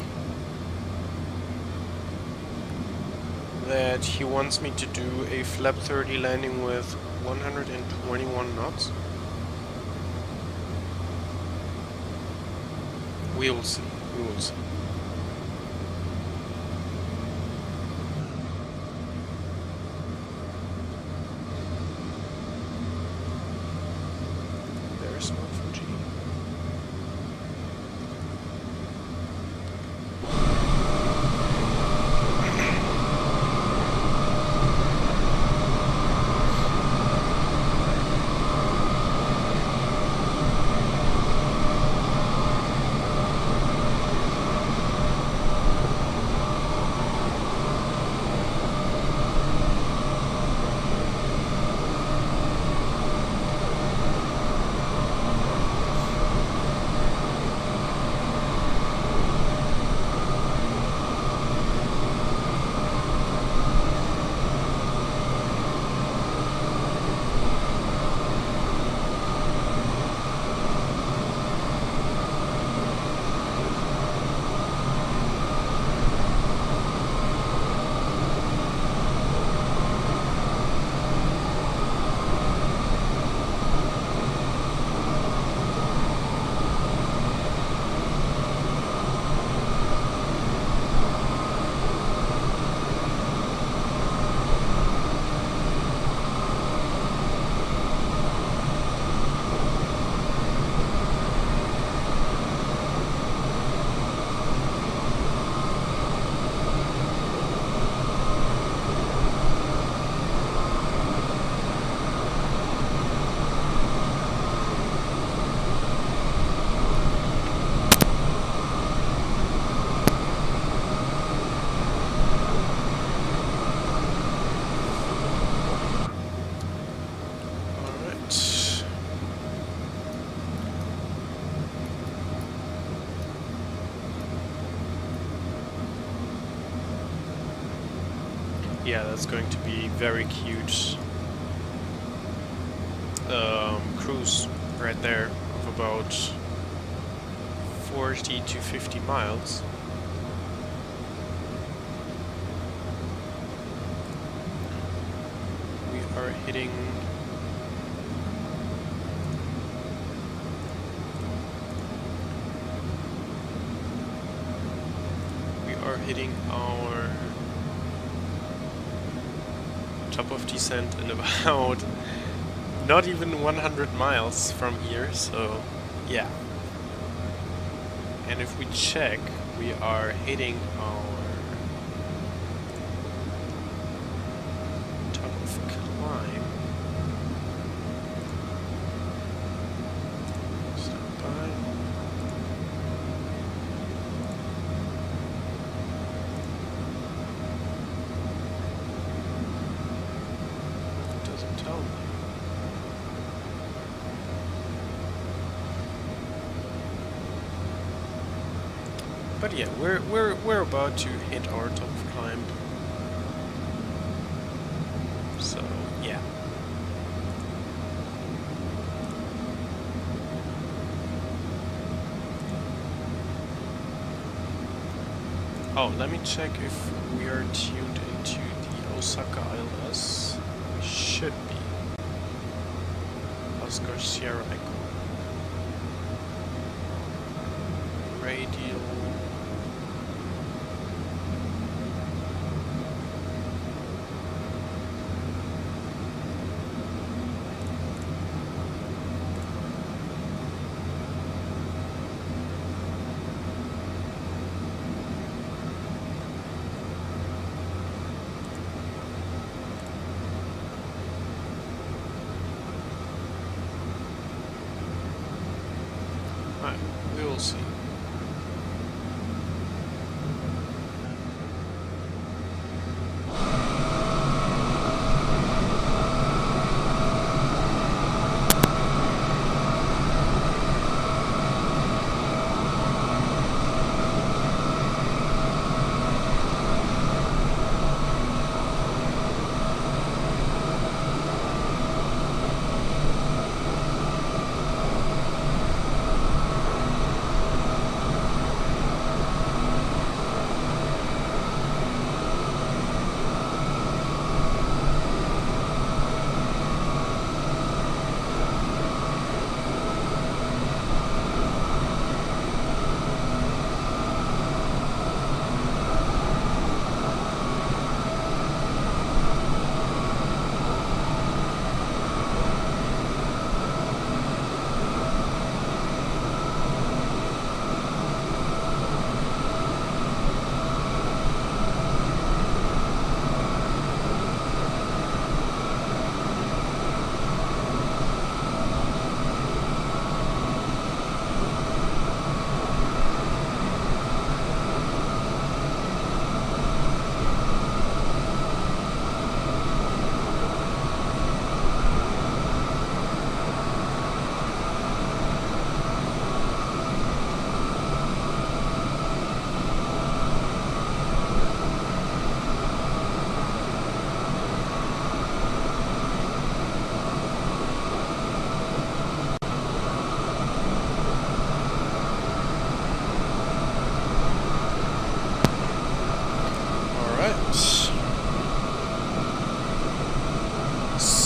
that he wants me to do a flap 30 landing with 121 knots? We will see. We will see. There's no Fuji. Yeah, that's going to be very cute cruise right there of about 40 to 50 miles. We are hitting our top of descent in about not even 100 miles from here, so yeah. And if we check, we are hitting our top of climb. Stand by. Doesn't tell me. But yeah, we're about to hit our top of climb. So yeah. Oh, let me check if we are tuned into the Osaka ILS. We should be. Oscar Sierra Echo. Radial. We will see.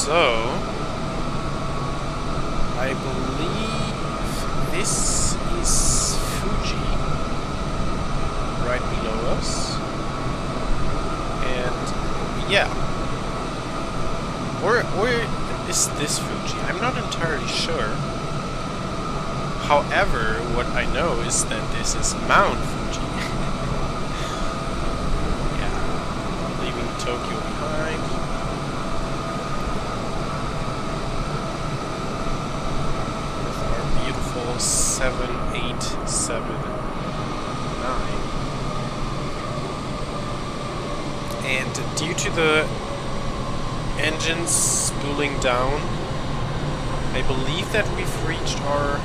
So, I believe this is Fuji, right below us. And yeah, where is this Fuji? I'm not entirely sure. However, what I know is that this is Mount Fuji. Yeah, leaving Tokyo behind. With our beautiful 7879. And due to the engines spooling down, I believe that we've reached our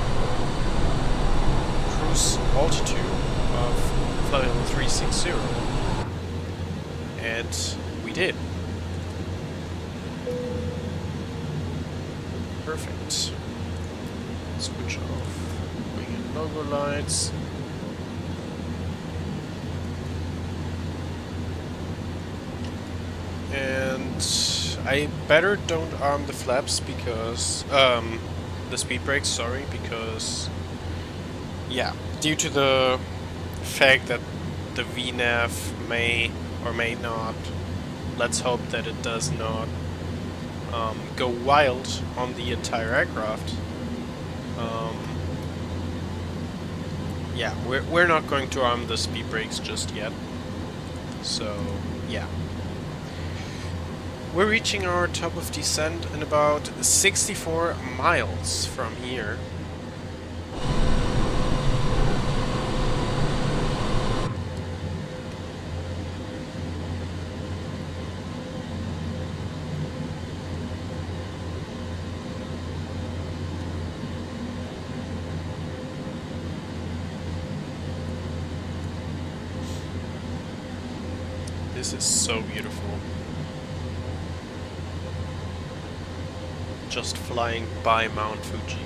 cruise altitude of flight level 360. And we did. Perfect. Switch off wing and logo lights. And I better don't arm the flaps because the speed brakes, sorry, because yeah, due to the fact that the VNAV may or may not, let's hope that it does not go wild on the entire aircraft. Yeah, we're not going to arm the speed brakes just yet. So yeah. We're reaching our top of descent in about 64 miles from here. This is so beautiful. Just flying by Mount Fuji.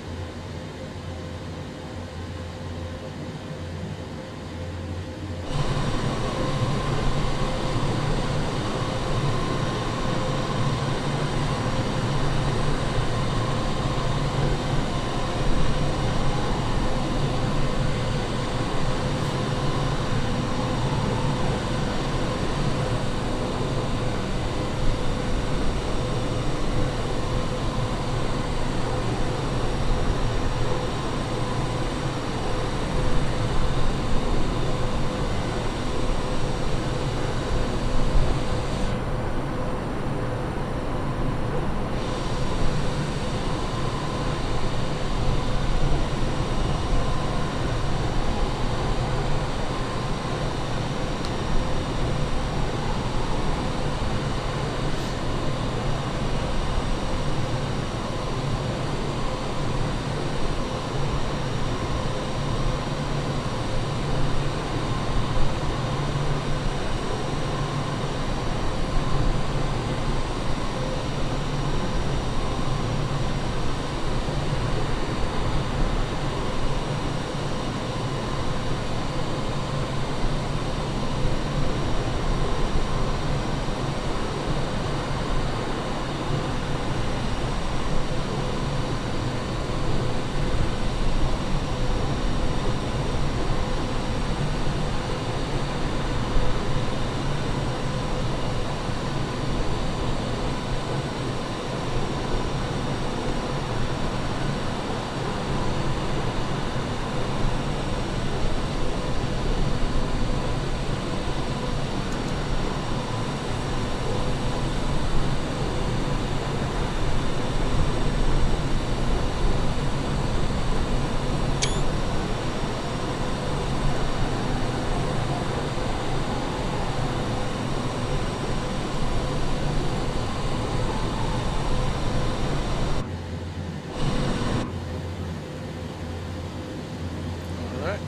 Alright.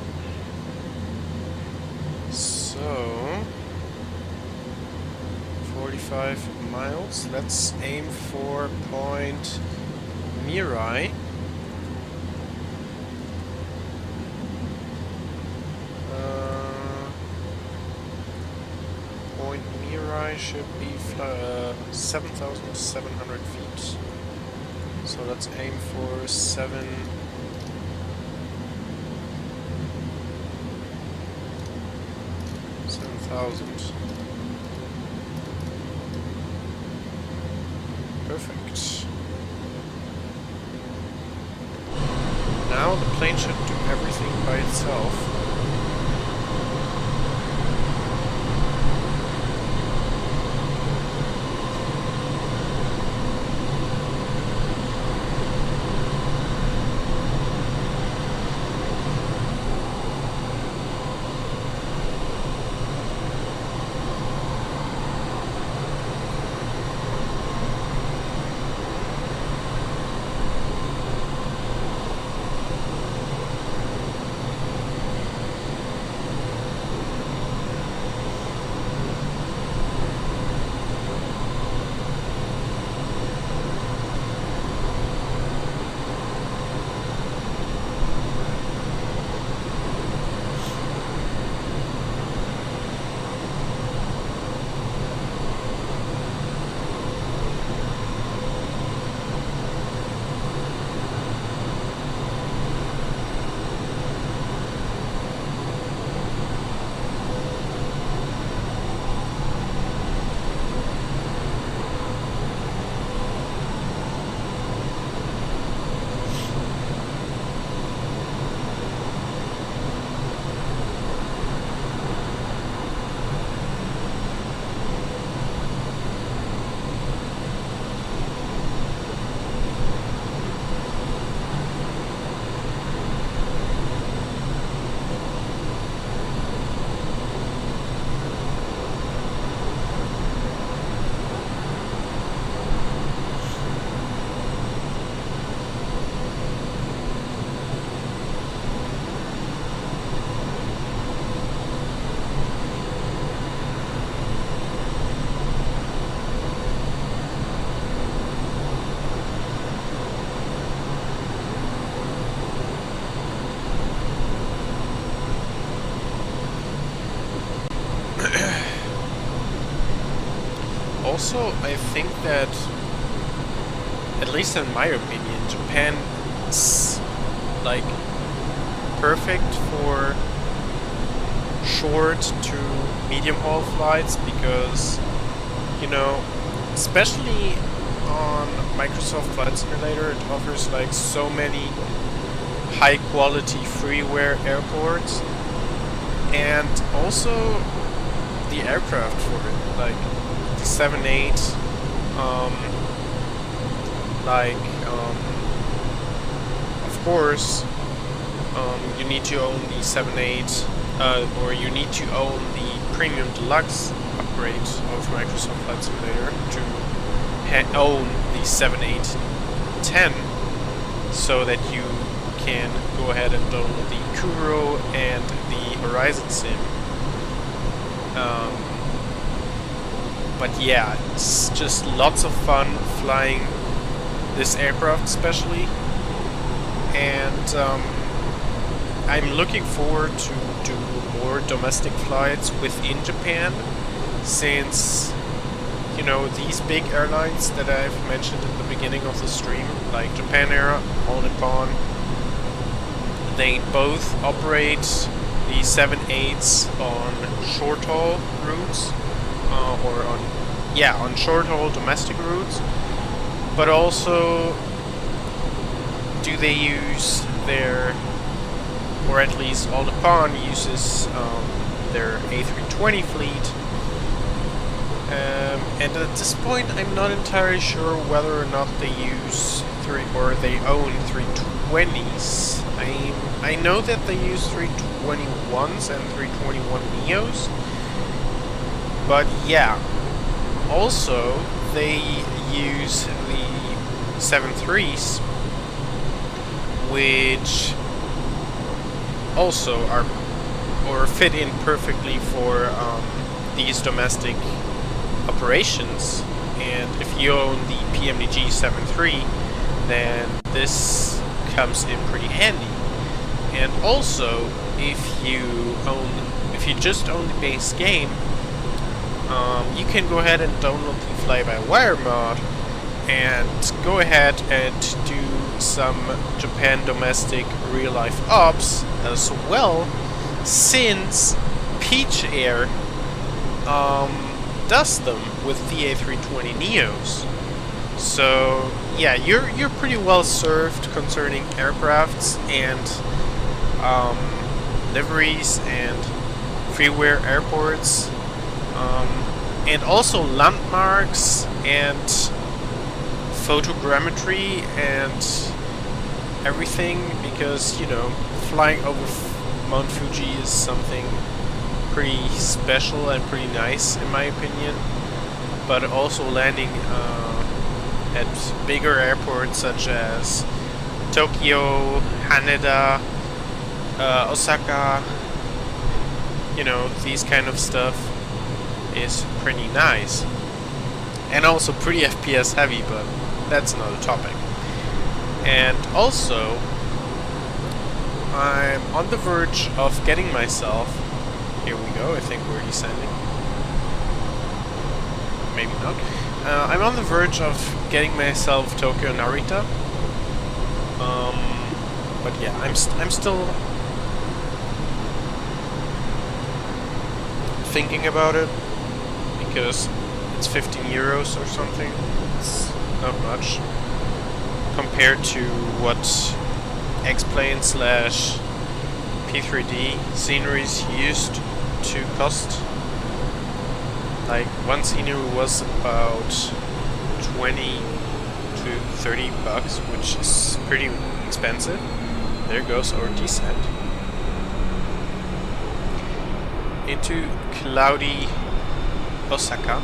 So 45 miles. Let's aim for Point Mirai. Point Mirai should be 7,700 feet. So let's aim for 7,000. Perfect. Now the plane should do everything by itself. Also, I think that, at least in my opinion, Japan is like perfect for short to medium haul flights because, you know, especially on Microsoft Flight Simulator, it offers like so many high quality freeware airports, and also the aircraft for it, like the 7-8, of course, you need to own the 7-8, or you need to own the Premium Deluxe upgrade of Microsoft Flight Simulator to own the 7-8-10, so that you can go ahead and download the Kuro and the Horizon Sim. But yeah, it's just lots of fun flying this aircraft especially, and I'm looking forward to do more domestic flights within Japan, since, you know, these big airlines that I've mentioned in the beginning of the stream, like Japan Air, All Nippon, they both operate the 7-8s on short-haul routes, or on short-haul domestic routes, but also do they use their, or at least All Nippon uses their A320 fleet, and at this point I'm not entirely sure whether or not they use they own 320s. I know that they use 321s and 321 Neos, but yeah, also they use the 7.3s, which also are or fit in perfectly for these domestic operations. And if you own the PMDG 7.3, then this comes in pretty handy. And also, if you just own the base game, you can go ahead and download the fly-by-wire mod and go ahead and do some Japan domestic real-life ops as well, since Peach Air does them with the A320 Neos. So yeah, you're pretty well served concerning aircrafts and liveries and freeware airports, and also landmarks and photogrammetry and everything, because, you know, flying over Mount Fuji is something pretty special and pretty nice in my opinion, but also landing at bigger airports such as Tokyo, Haneda, Osaka, you know, these kind of stuff is pretty nice. And also pretty FPS heavy, but that's another topic. And also, I'm on the verge of getting myself... Here we go, I think we're descending. Maybe not. I'm on the verge of getting myself Tokyo Narita. But yeah, I'm still thinking about it, because it's 15 euros or something. It's not much compared to what X-Plane / P3D sceneries used to cost. Like, one scenery was about 20 to 30 bucks, which is pretty expensive. There goes our descent into cloudy Osaka.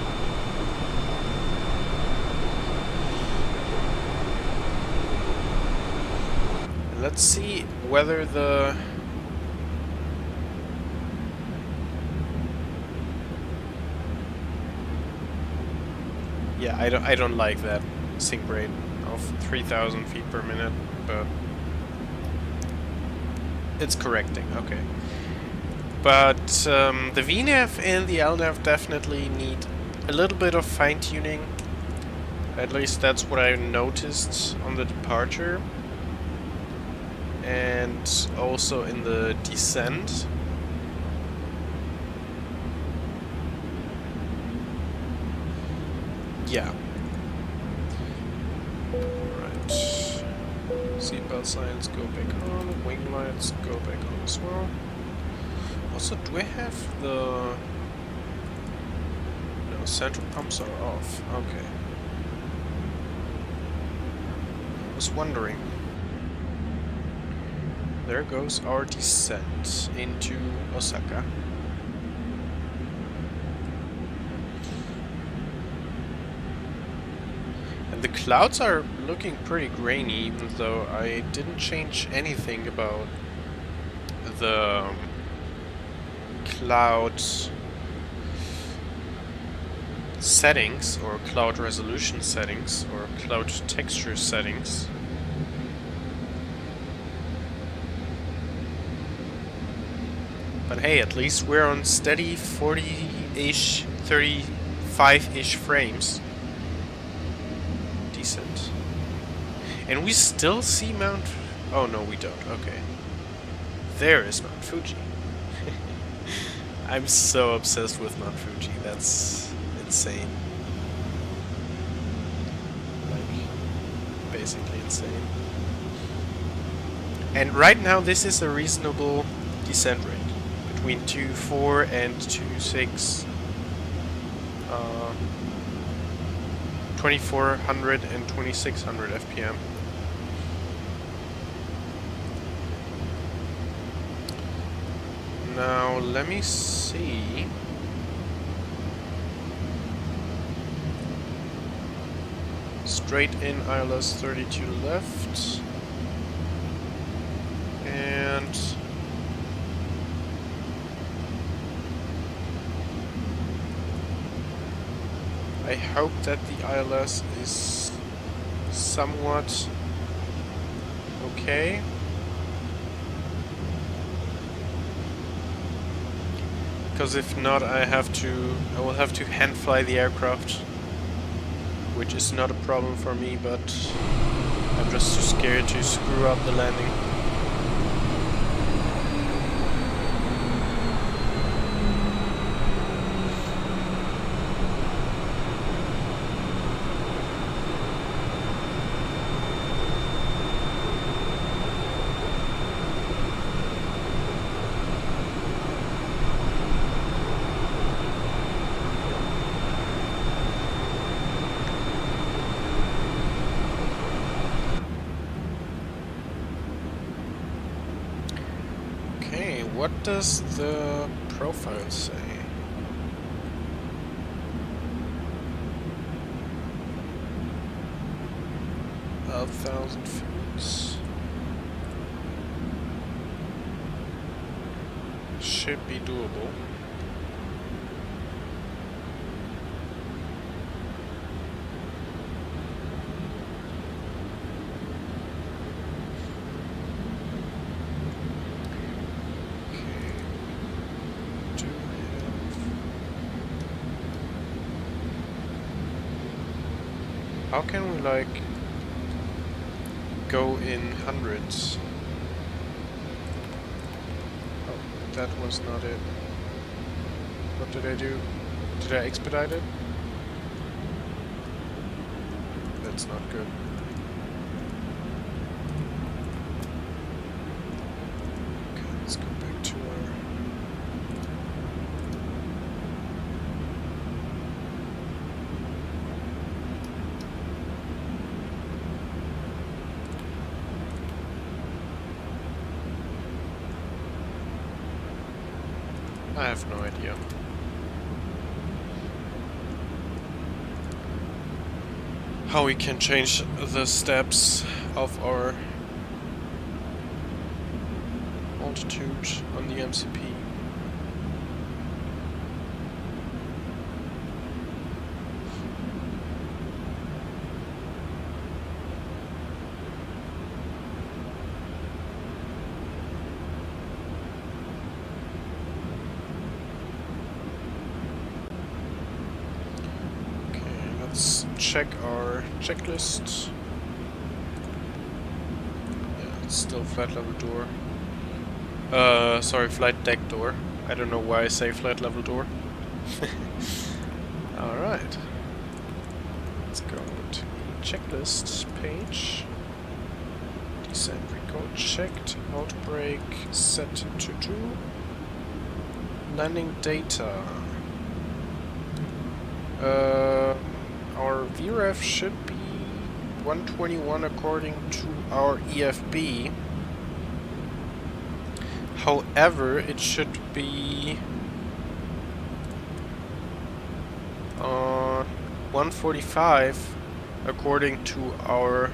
Let's see whether the... Yeah, I don't like that sync rate of 3,000 feet per minute, but it's correcting, okay. But the VNAV and the LNAV definitely need a little bit of fine-tuning. At least that's what I noticed on the departure. And also in the descent. Yeah. Right. Seatbelt signs go back on. Wing lights go back on as well. Also, do I have the... No, central pumps are off. Okay. I was wondering. There goes our descent into Osaka. And the clouds are looking pretty grainy, even though I didn't change anything about the cloud settings, or cloud resolution settings, or cloud texture settings. But hey, at least we're on steady 40-ish, 35-ish frames. Decent. And we still see Mount... Oh no, we don't. Okay. There is Mount Fuji. I'm so obsessed with Mount Fuji. That's insane. Like, basically insane. And right now this is a reasonable descent rate. Between 2.4 and 2.6. 2400 and 2600 FPM. Now let me see. Straight in ILS 32 left. And I hope that the ILS is somewhat okay. Because if not, I will have to hand fly the aircraft, which is not a problem for me, but I'm just too scared to screw up the landing. What does the profile say? A 1,000 feet. Should be doable. How can we, like, go in hundreds? Oh, that was not it. What did I do? Did I expedite it? That's not good. Okay, let's go back to our... I have no idea. How we can change the steps of our altitude on the MCP. Let's check our checklist. Yeah, it's still flight level door. Sorry, flight deck door. I don't know why I say flight level door. Alright. Let's go to the checklist page. Descent recall checked. Outbreak set to true. Landing data. Our VREF should be 121 according to our EFB. However, it should be 145 according to our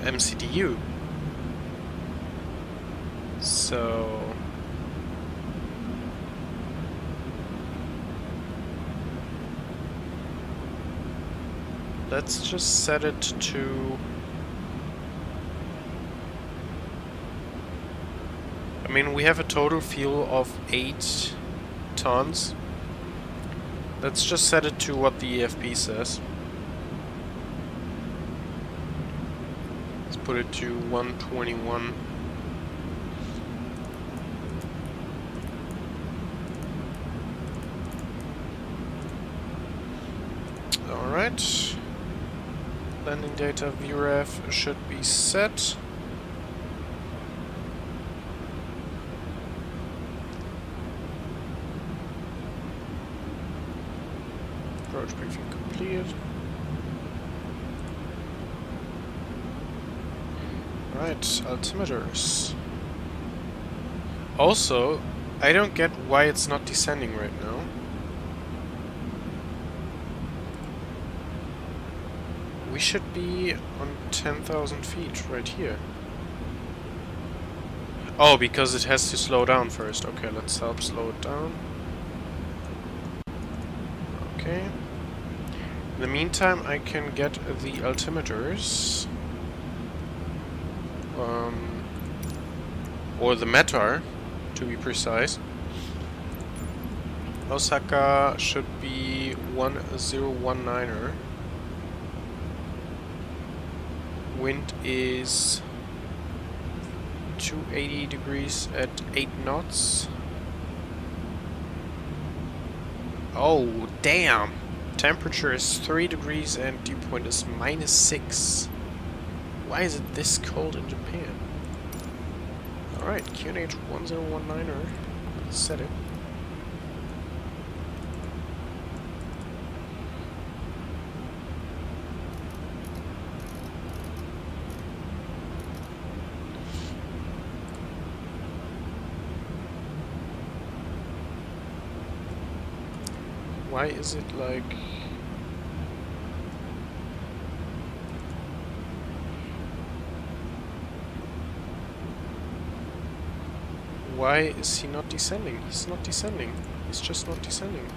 MCDU. So let's just set it to... I mean, we have a total fuel of 8 tons. Let's just set it to what the EFP says. Let's put it to 121. Alright. Landing data VREF should be set. Approach briefing completed. Right, altimeters. Also, I don't get why it's not descending right now. We should be on 10,000 feet right here. Oh, because it has to slow down first. Okay, let's help slow it down. Okay. In the meantime, I can get the altimeters. Or the METAR, to be precise. Osaka should be 1019er. Wind is 280 degrees at 8 knots. Oh, damn! Temperature is 3 degrees and dew point is -6. Why is it this cold in Japan? Alright, QNH 1019er. Let's set it. Why is it like... Why is he not descending? He's not descending. He's just not descending.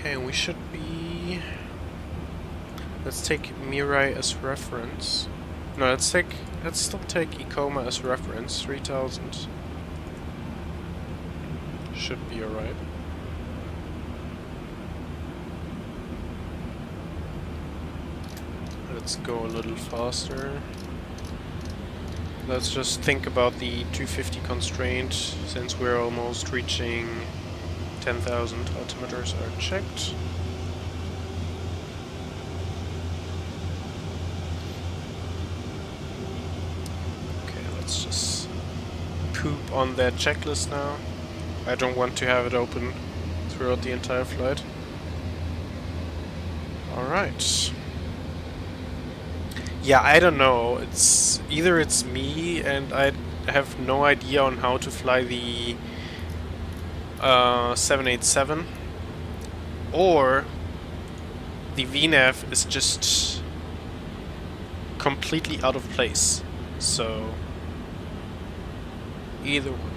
Okay, we should be... Let's take Mirai as reference. No, let's still take Ikoma as reference. 3000 should be alright. Let's go a little faster. Let's just think about the 250 constraint, since we're almost reaching 10,000. Altimeters are checked. Okay, let's just poop on that checklist now. I don't want to have it open throughout the entire flight. Alright. Yeah, I don't know. It's either it's me and I have no idea on how to fly the 787, or the VNAV is just completely out of place. So either one.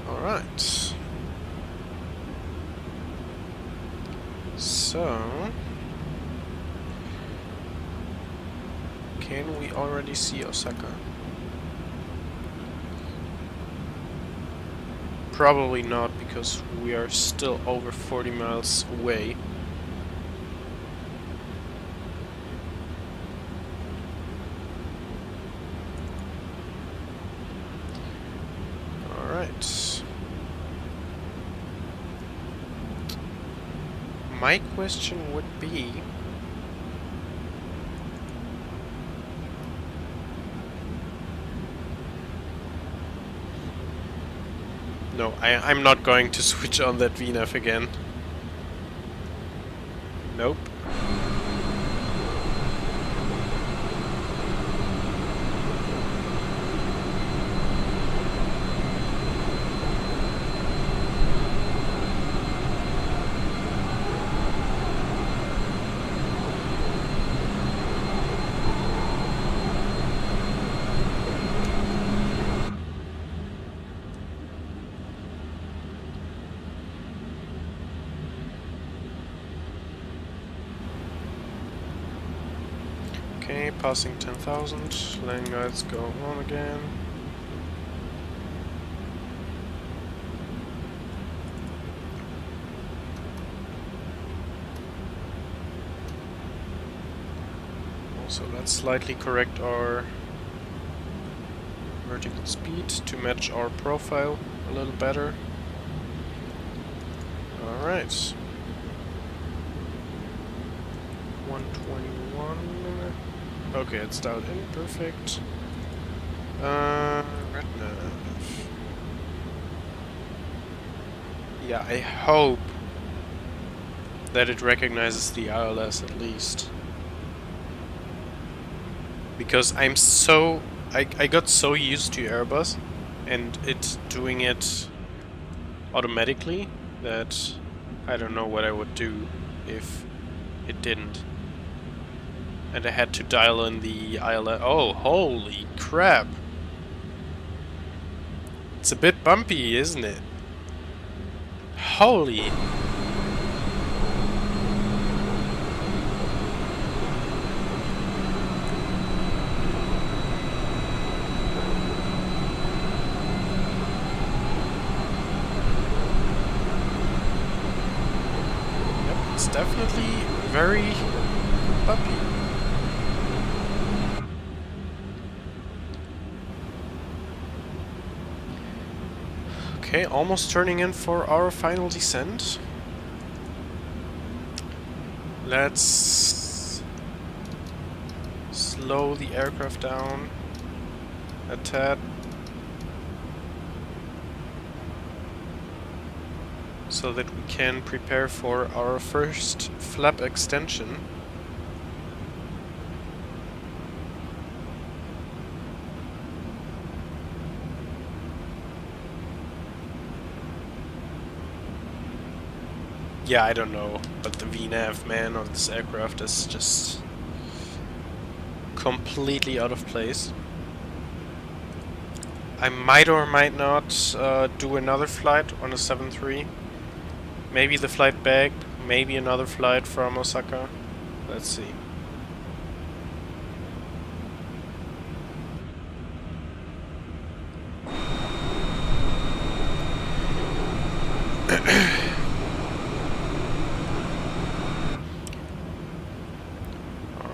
Alright. So, can we already see Osaka? Probably not, because we are still over 40 miles away. Alright. My question would be... No, I'm not going to switch on that VNAV again. Nope. Okay, passing 10,000. Landing guides go on again. Also, let's slightly correct our vertical speed to match our profile a little better. Alright. 121. Okay, it's dialed in. Perfect. Red nerve. Yeah, I hope that it recognizes the ILS at least. Because I'm so... I got so used to Airbus and it doing it automatically that I don't know what I would do if it didn't. And I had to dial in the ILS. Oh, holy crap! It's a bit bumpy, isn't it? Holy... Yep, it's definitely very bumpy. Okay, almost turning in for our final descent. Let's slow the aircraft down a tad. So that we can prepare for our first flap extension. Yeah, I don't know, but the VNAV, man, of this aircraft is just completely out of place. I might or might not do another flight on a 7-3. Maybe the flight back, maybe another flight from Osaka. Let's see.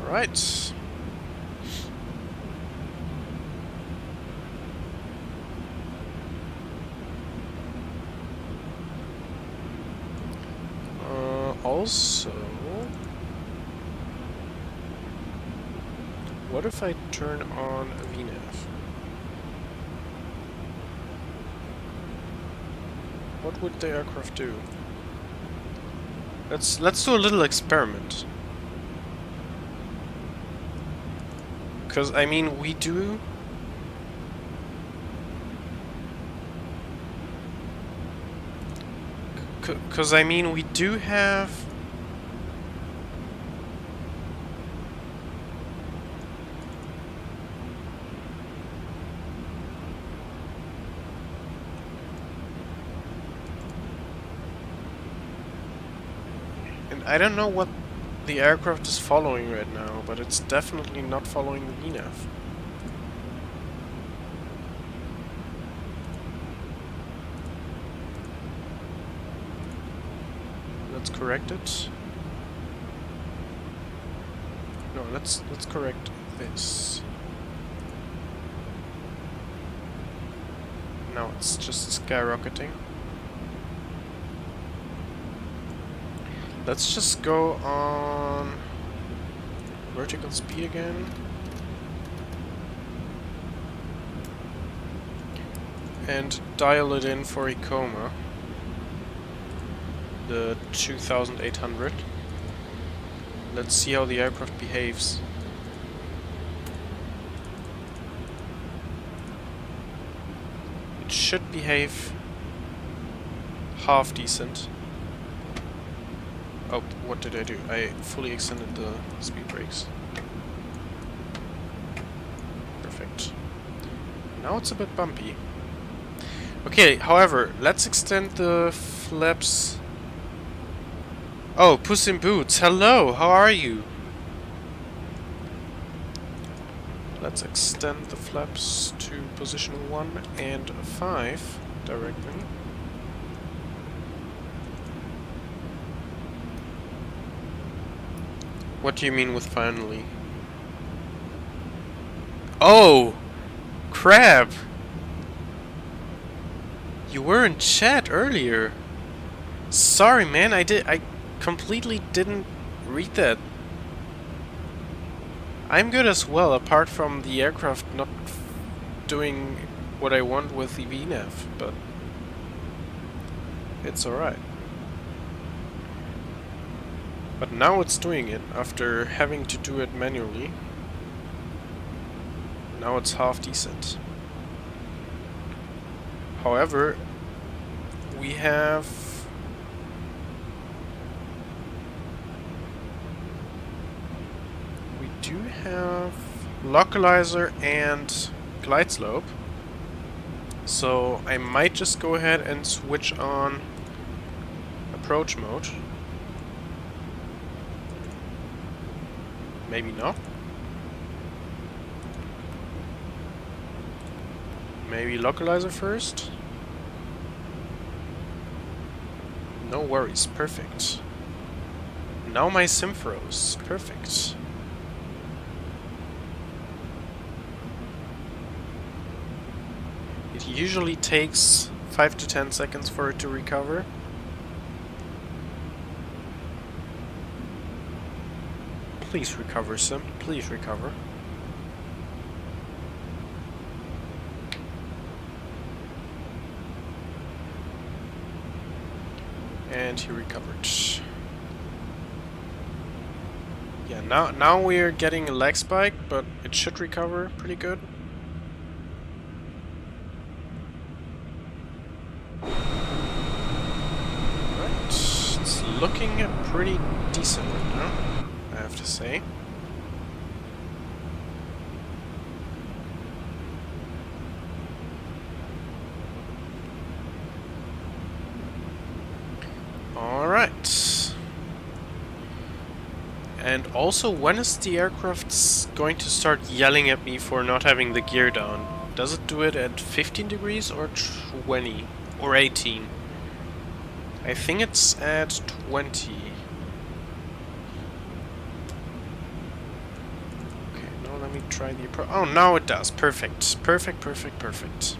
Alright. Also, what if I turn on a VNAV? What would the aircraft do? Let's do a little experiment. Because I mean, we do. Because I mean, we do have. And I don't know what the aircraft is following right now, but it's definitely not following the VNAV. Let's correct it. No, let's correct this. Now it's just skyrocketing. Let's just go on vertical speed again. And dial it in for Ikoma. The 2800. Let's see how the aircraft behaves. It should behave half decent. Oh, what did I do? I fully extended the speed brakes. Perfect. Now it's a bit bumpy. Okay, however, let's extend the flaps. Oh, Puss in Boots, hello, how are you? Let's extend the flaps to position 1 and 5 directly. What do you mean with finally? Oh! Crap! You were in chat earlier. Sorry, man, I completely didn't read that. I'm good as well, apart from the aircraft not doing what I want with the VNAV, but it's alright. But now it's doing it, after having to do it manually. Now it's half decent. However, we do have localizer and glide slope. So I might just go ahead and switch on approach mode. Maybe not. Maybe localizer first. No worries, perfect. Now my sim froze, perfect. It usually takes 5 to 10 seconds for it to recover. Please recover, sim, please recover. And he recovered. Yeah, now we're getting a lag spike, but it should recover pretty good. Right, it's looking pretty decent right now, I have to say. Alright. And also, when is the aircraft going to start yelling at me for not having the gear down? Does it do it at 15 degrees or 20? Or 18? I think it's at 20. Okay, now let me try the approach. Oh, now it does. Perfect. Perfect, perfect, perfect.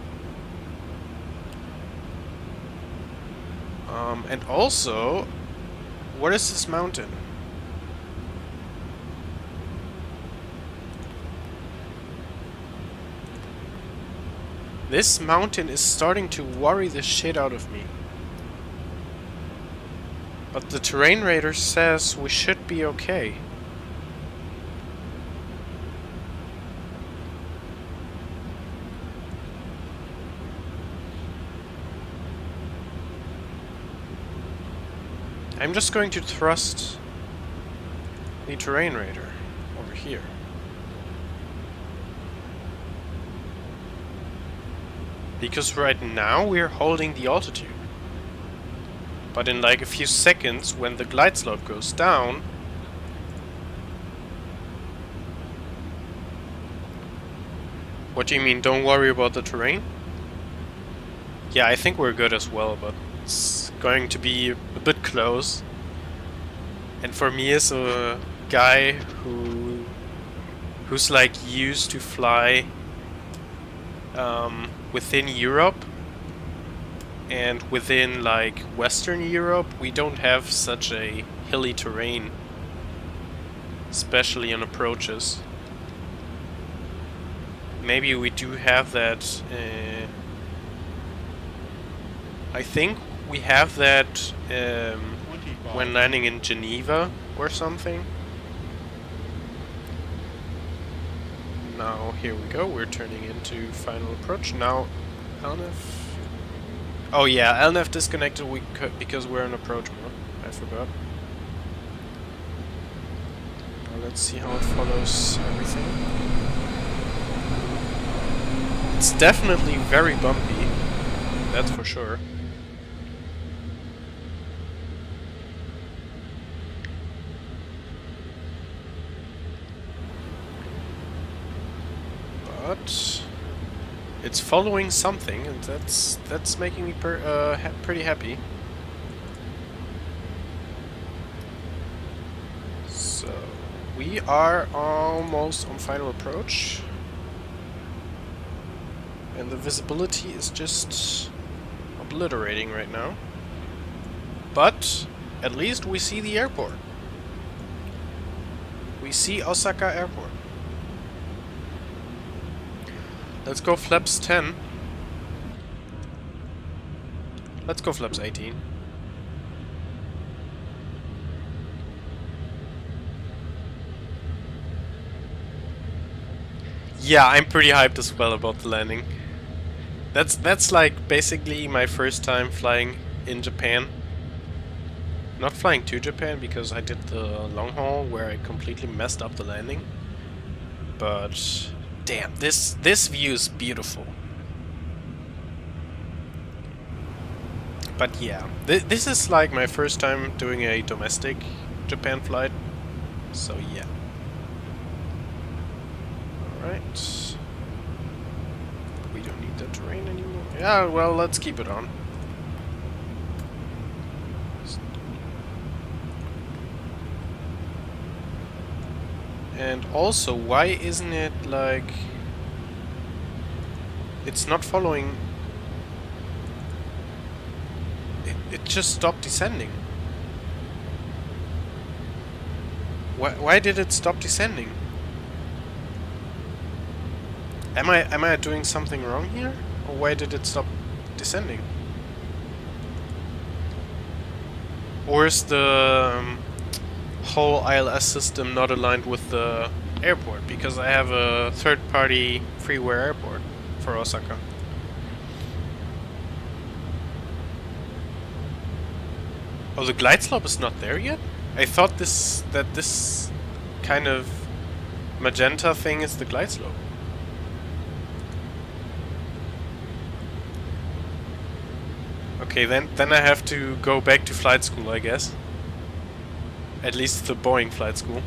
And also, what is this mountain? This mountain is starting to worry the shit out of me. But the terrain radar says we should be okay. I'm just going to thrust the terrain radar over here. Because right now we're holding the altitude. But in like a few seconds, when the glide slope goes down, what do you mean, don't worry about the terrain? Yeah, I think we're good as well, but it's going to be a bit close. And for me as a guy who's like used to fly within Europe and within like Western Europe, we don't have such a hilly terrain, especially on approaches. Maybe we do have that. I think we have that when landing in Geneva or something. Now, here we go, we're turning into final approach. Now, LNF... Oh yeah, LNF disconnected because we're in approach mode. I forgot. Now let's see how it follows everything. It's definitely very bumpy, that's for sure. But it's following something, and that's making me pretty happy. So we are almost on final approach, and the visibility is just obliterating right now. But at least we see the airport. We see Osaka Airport. Let's go flaps 10. Let's go flaps 18. Yeah, I'm pretty hyped as well about the landing. That's like basically my first time flying in Japan. Not flying to Japan because I did the long haul where I completely messed up the landing. But damn, this view is beautiful. But yeah, this is like my first time doing a domestic Japan flight. So yeah. Alright. We don't need that terrain anymore. Yeah, well, let's keep it on. And also, why isn't it like... It's not following... It just stopped descending. Why did it stop descending? Am I doing something wrong here? Or why did it stop descending? Or is the whole ILS system not aligned with the airport? Because I have a third-party freeware airport for Osaka. Oh, the glide slope is not there yet? I thought this kind of magenta thing is the glide slope. Okay, then I have to go back to flight school, I guess. At least the Boeing flight school.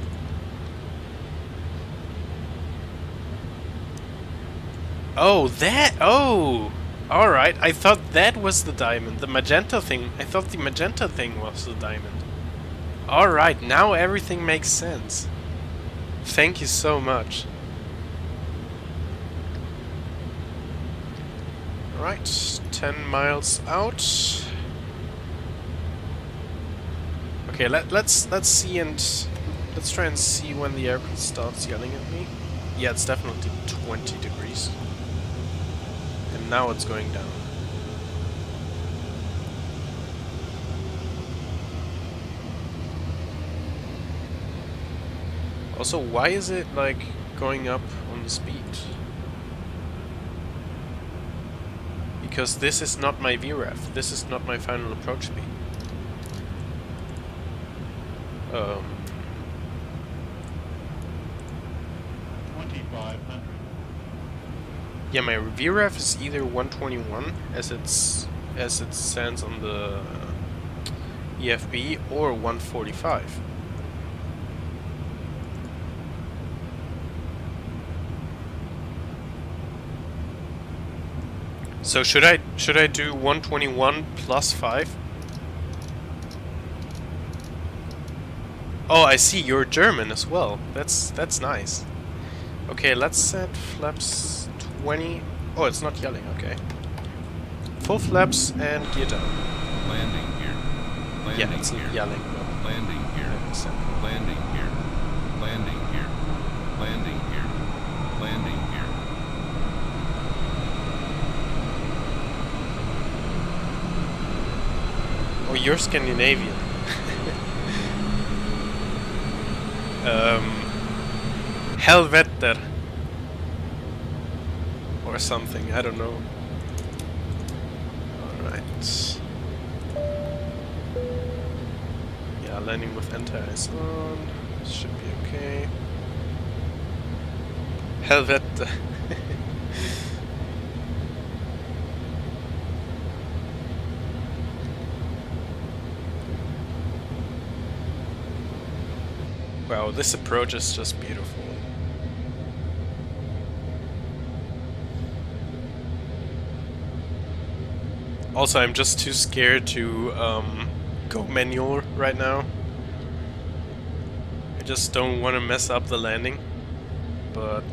Oh, that... Oh! Alright, I thought that was the diamond. The magenta thing. I thought the magenta thing was the diamond. Alright, now everything makes sense. Thank you so much. Alright, 10 miles out. Okay, let's see and let's try and see when the aircraft starts yelling at me. Yeah, it's definitely 20 degrees. And now it's going down. Also, why is it like going up on the speed? Because this is not my VREF. This is not my final approach speed. 2500. Yeah, my VREF is either 121 as it stands on the EFB or 145. So should I do 121 plus 5? Oh, I see, you're German as well. That's nice. Okay, let's set flaps 20. Oh, it's not yelling, okay. Full flaps and gear down. Landing here. Landing Yeah, it's here. yelling. Landing here. Landing here. Landing here. Landing here. Landing here. Oh, you're Scandinavian. Helvetter. Or something, I don't know. Alright. Yeah, landing with anti-ice on. Should be okay. Helvetter. Wow, this approach is just beautiful. Also, I'm just too scared to go manual right now. I just don't want to mess up the landing. But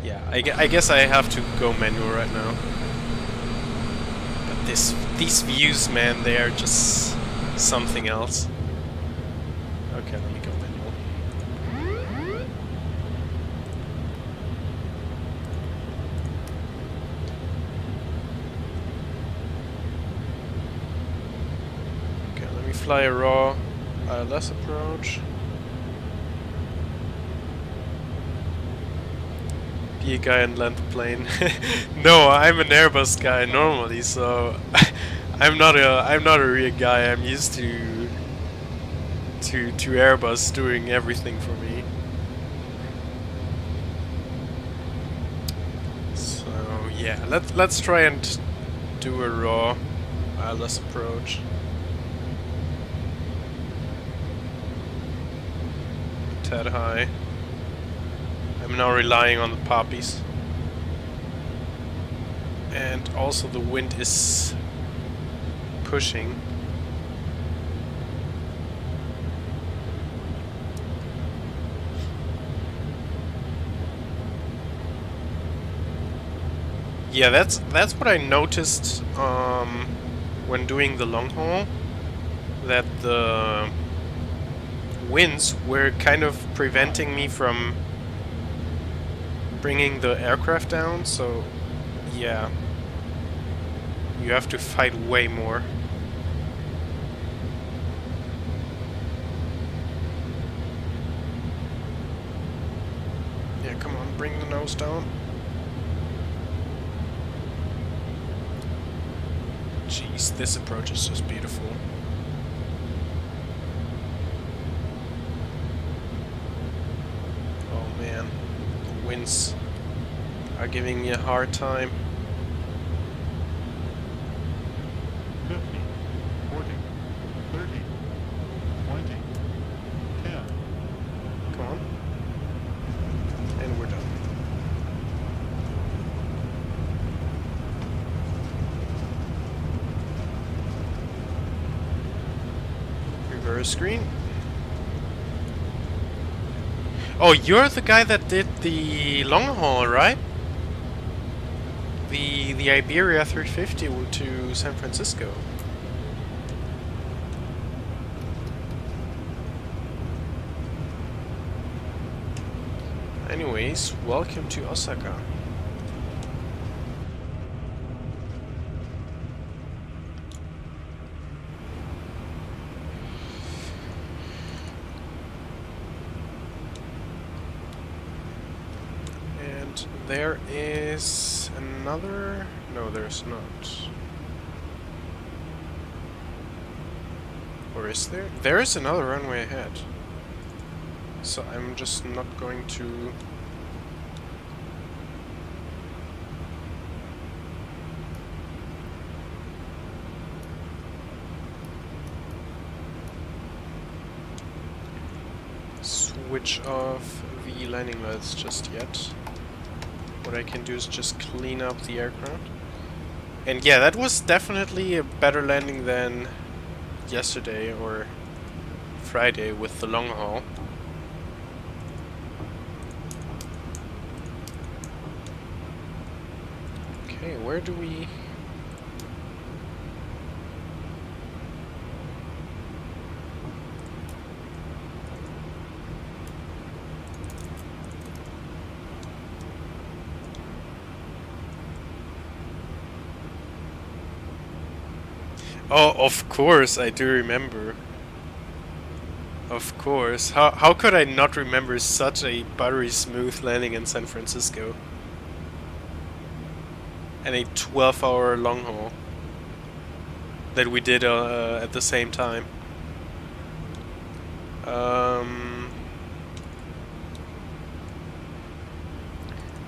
yeah, I guess I have to go manual right now. But These views, man, they are just something else. Okay, let me go manual. Okay, let me fly a raw ILS approach. Be a guy and land the plane. No, I'm an Airbus guy normally, so I'm not a real guy. I'm used to Airbus doing everything for me. So yeah, let's try and do a raw ILS approach. Tad high. I'm now relying on the poppies. And also the wind is pushing. Yeah, that's what I noticed when doing the long haul, that the winds were kind of preventing me from bringing the aircraft down, so yeah, you have to fight way more. Yeah, come on, bring the nose down. Jeez, this approach is just beautiful. Oh man, the winds are giving me a hard time. 50, 40, 30, 20, 10. Come on. And we're done. Reverse screen. Oh, you're the guy that did the long haul, right? The Iberia 350 to San Francisco. Anyways, welcome to Osaka. And there is another... No, there's not. Or is there? There is another runway ahead. So I'm just not going to... switch off the landing lights just yet. What I can do is just clean up the aircraft. And yeah, that was definitely a better landing than yesterday or Friday with the long haul. Okay, where do we... Oh, of course, I do remember. Of course. How could I not remember such a buttery smooth landing in San Francisco? And a 12-hour long haul that we did at the same time.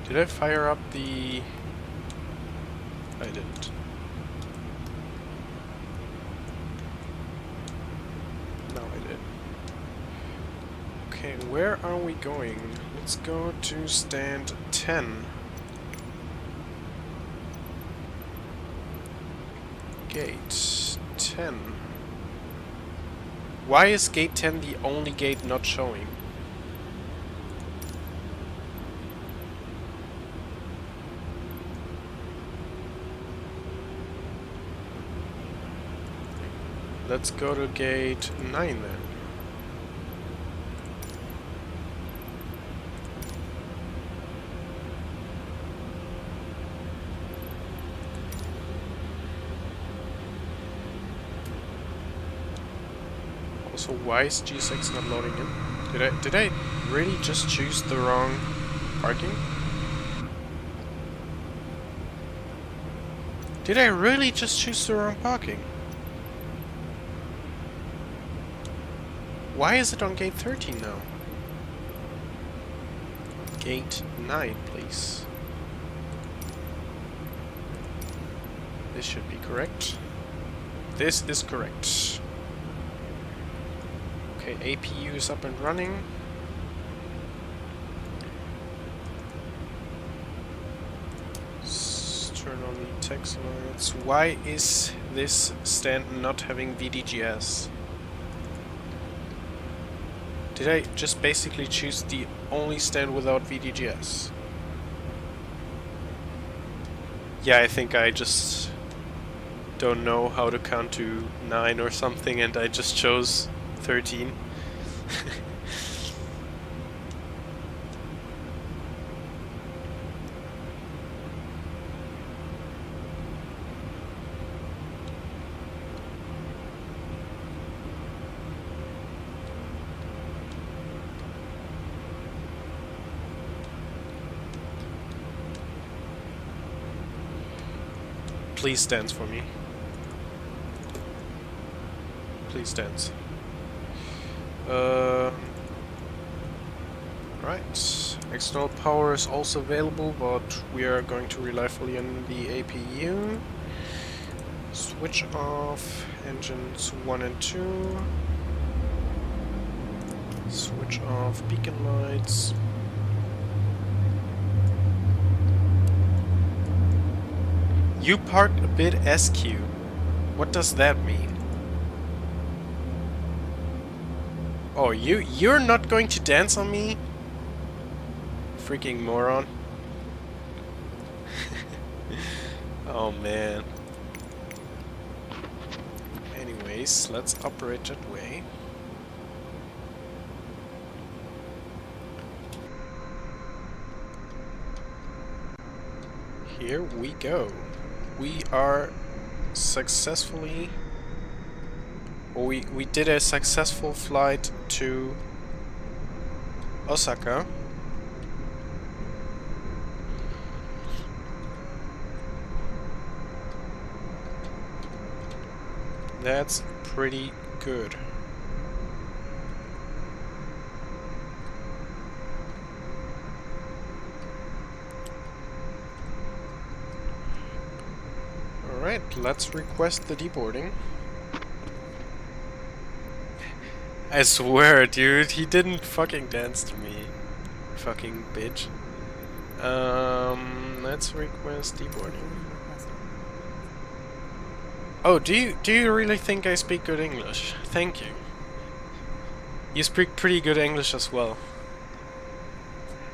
Did I fire up the... I didn't. No, I did. Okay, where are we going? Let's go to stand 10. Gate 10. Why is gate 10 the only gate not showing? let's go to gate 9 then. Also, why is G6 not loading in? Did I really just choose the wrong parking? Did I really just choose the wrong parking? Why is it on gate 13 now? Gate 9, please. This should be correct. This is correct. Okay, APU is up and running. Let's turn on the text lights. Why is this stand not having VDGS? Did I just basically choose the only stand without VDGS? Yeah, I think I just don't know how to count to 9 or something, and I just chose 13. Please dance for me. Please dance. Right. External power is also available, but we are going to rely fully on the APU. Switch off engines 1 and 2. Switch off beacon lights. You parked a bit SQ. What does that mean? Oh, you're not going to dance on me? Freaking moron. Oh man. Anyways, let's operate that way. Here we go. We are successfully... We did a successful flight to Osaka. That's pretty good. Alright, let's request the deboarding. I swear, dude, he didn't fucking dance to me. Fucking bitch. Let's request deboarding. Oh, do you really think I speak good English? Thank you. You speak pretty good English as well.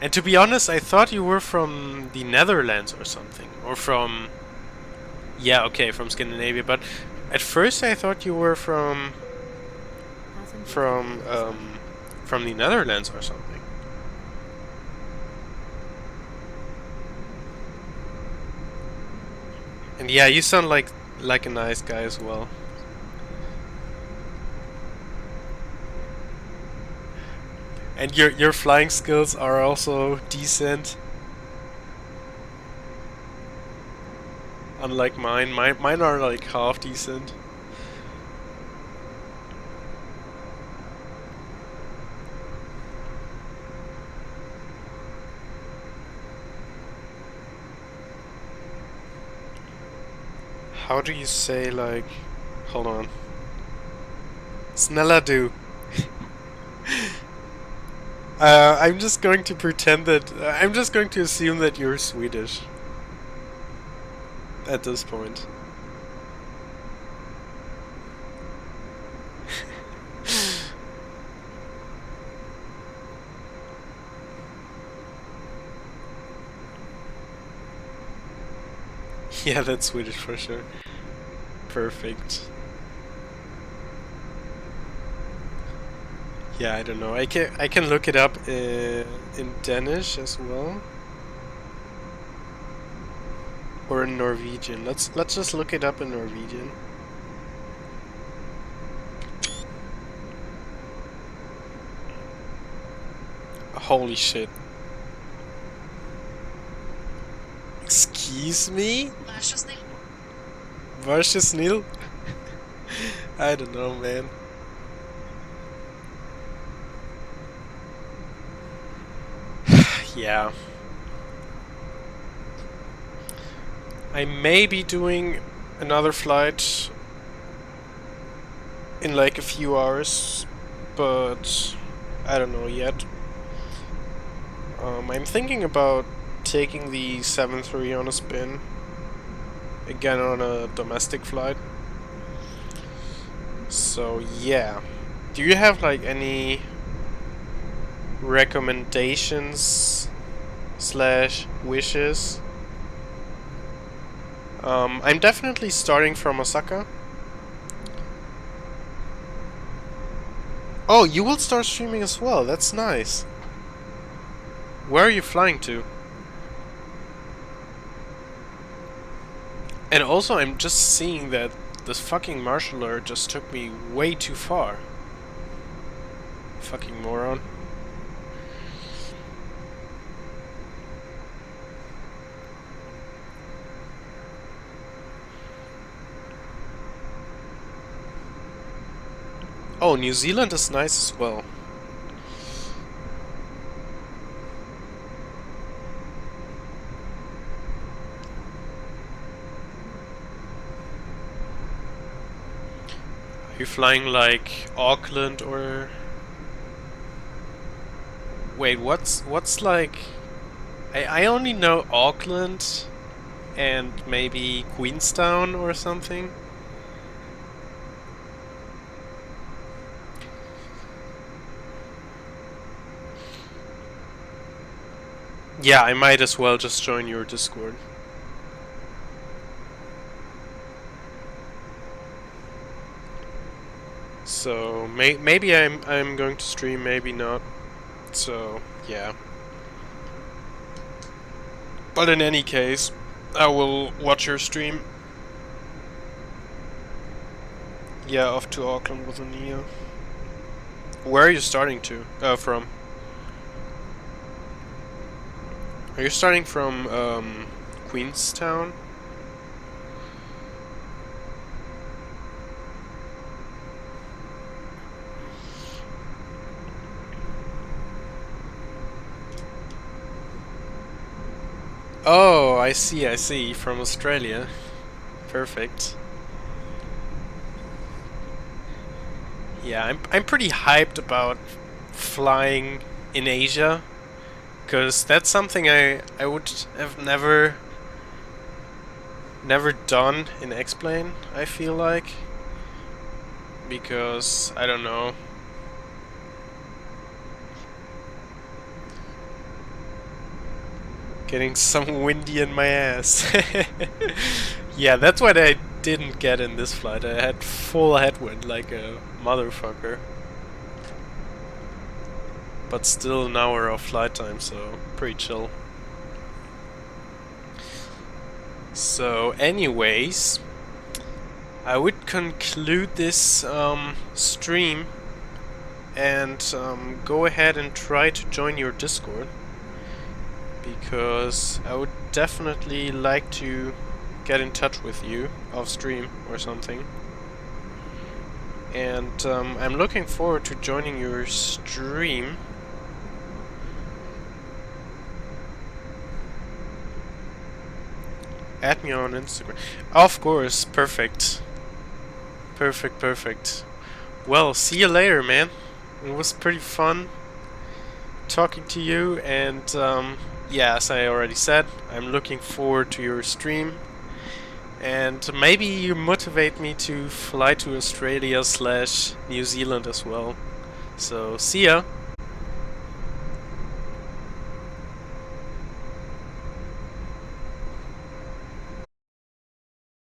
And to be honest, I thought you were from the Netherlands or something. Or from... Yeah, okay, from Scandinavia, but at first I thought you were from the Netherlands or something. And yeah, you sound like a nice guy as well. And your flying skills are also decent. Unlike mine. Mine are like half decent. How do you say, like... Hold on. Snälla du. I'm just going to pretend that... I'm just going to assume that you're Swedish. At this point. Yeah, that's Swedish for sure. Perfect. Yeah, I don't know. I can look it up in Danish as well, or in Norwegian. Let's just look it up in Norwegian. Holy shit! Excuse me? Vær så snill? I don't know, man. Yeah. I may be doing another flight in like a few hours, but I don't know yet. I'm thinking about taking the 7-3 on a spin again on a domestic flight. So yeah, do you have like any recommendations slash wishes? I'm definitely starting from Osaka. Oh, you will start streaming as well. That's nice. Where are you flying to? And also, I'm just seeing that this fucking marshaller just took me way too far. Fucking moron. Oh, New Zealand is nice as well. Are you flying like Auckland or... Wait, what's like... I only know Auckland and maybe Queenstown or something. Yeah, I might as well just join your Discord. So maybe I'm going to stream, maybe not. So yeah. But in any case, I will watch your stream. Yeah, off to Auckland with a Neo. Where are you starting to? From? Are you starting from Queenstown? Oh, I see, from Australia. Perfect. Yeah, I'm pretty hyped about flying in Asia, because that's something I would have never done in X-Plane, I feel like. Because, I don't know. Getting some windy in my ass. Yeah, that's what I didn't get in this flight. I had full headwind like a motherfucker. But still an hour of flight time, so pretty chill. So anyways, I would conclude this stream and go ahead and try to join your Discord, because I would definitely like to get in touch with you off stream or something. And I'm looking forward to joining your stream. Add me on Instagram. Of course, perfect. Perfect. Well, see you later, man. It was pretty fun talking to you, and yeah, as I already said, I'm looking forward to your stream. And maybe you motivate me to fly to Australia / New Zealand as well. So, see ya!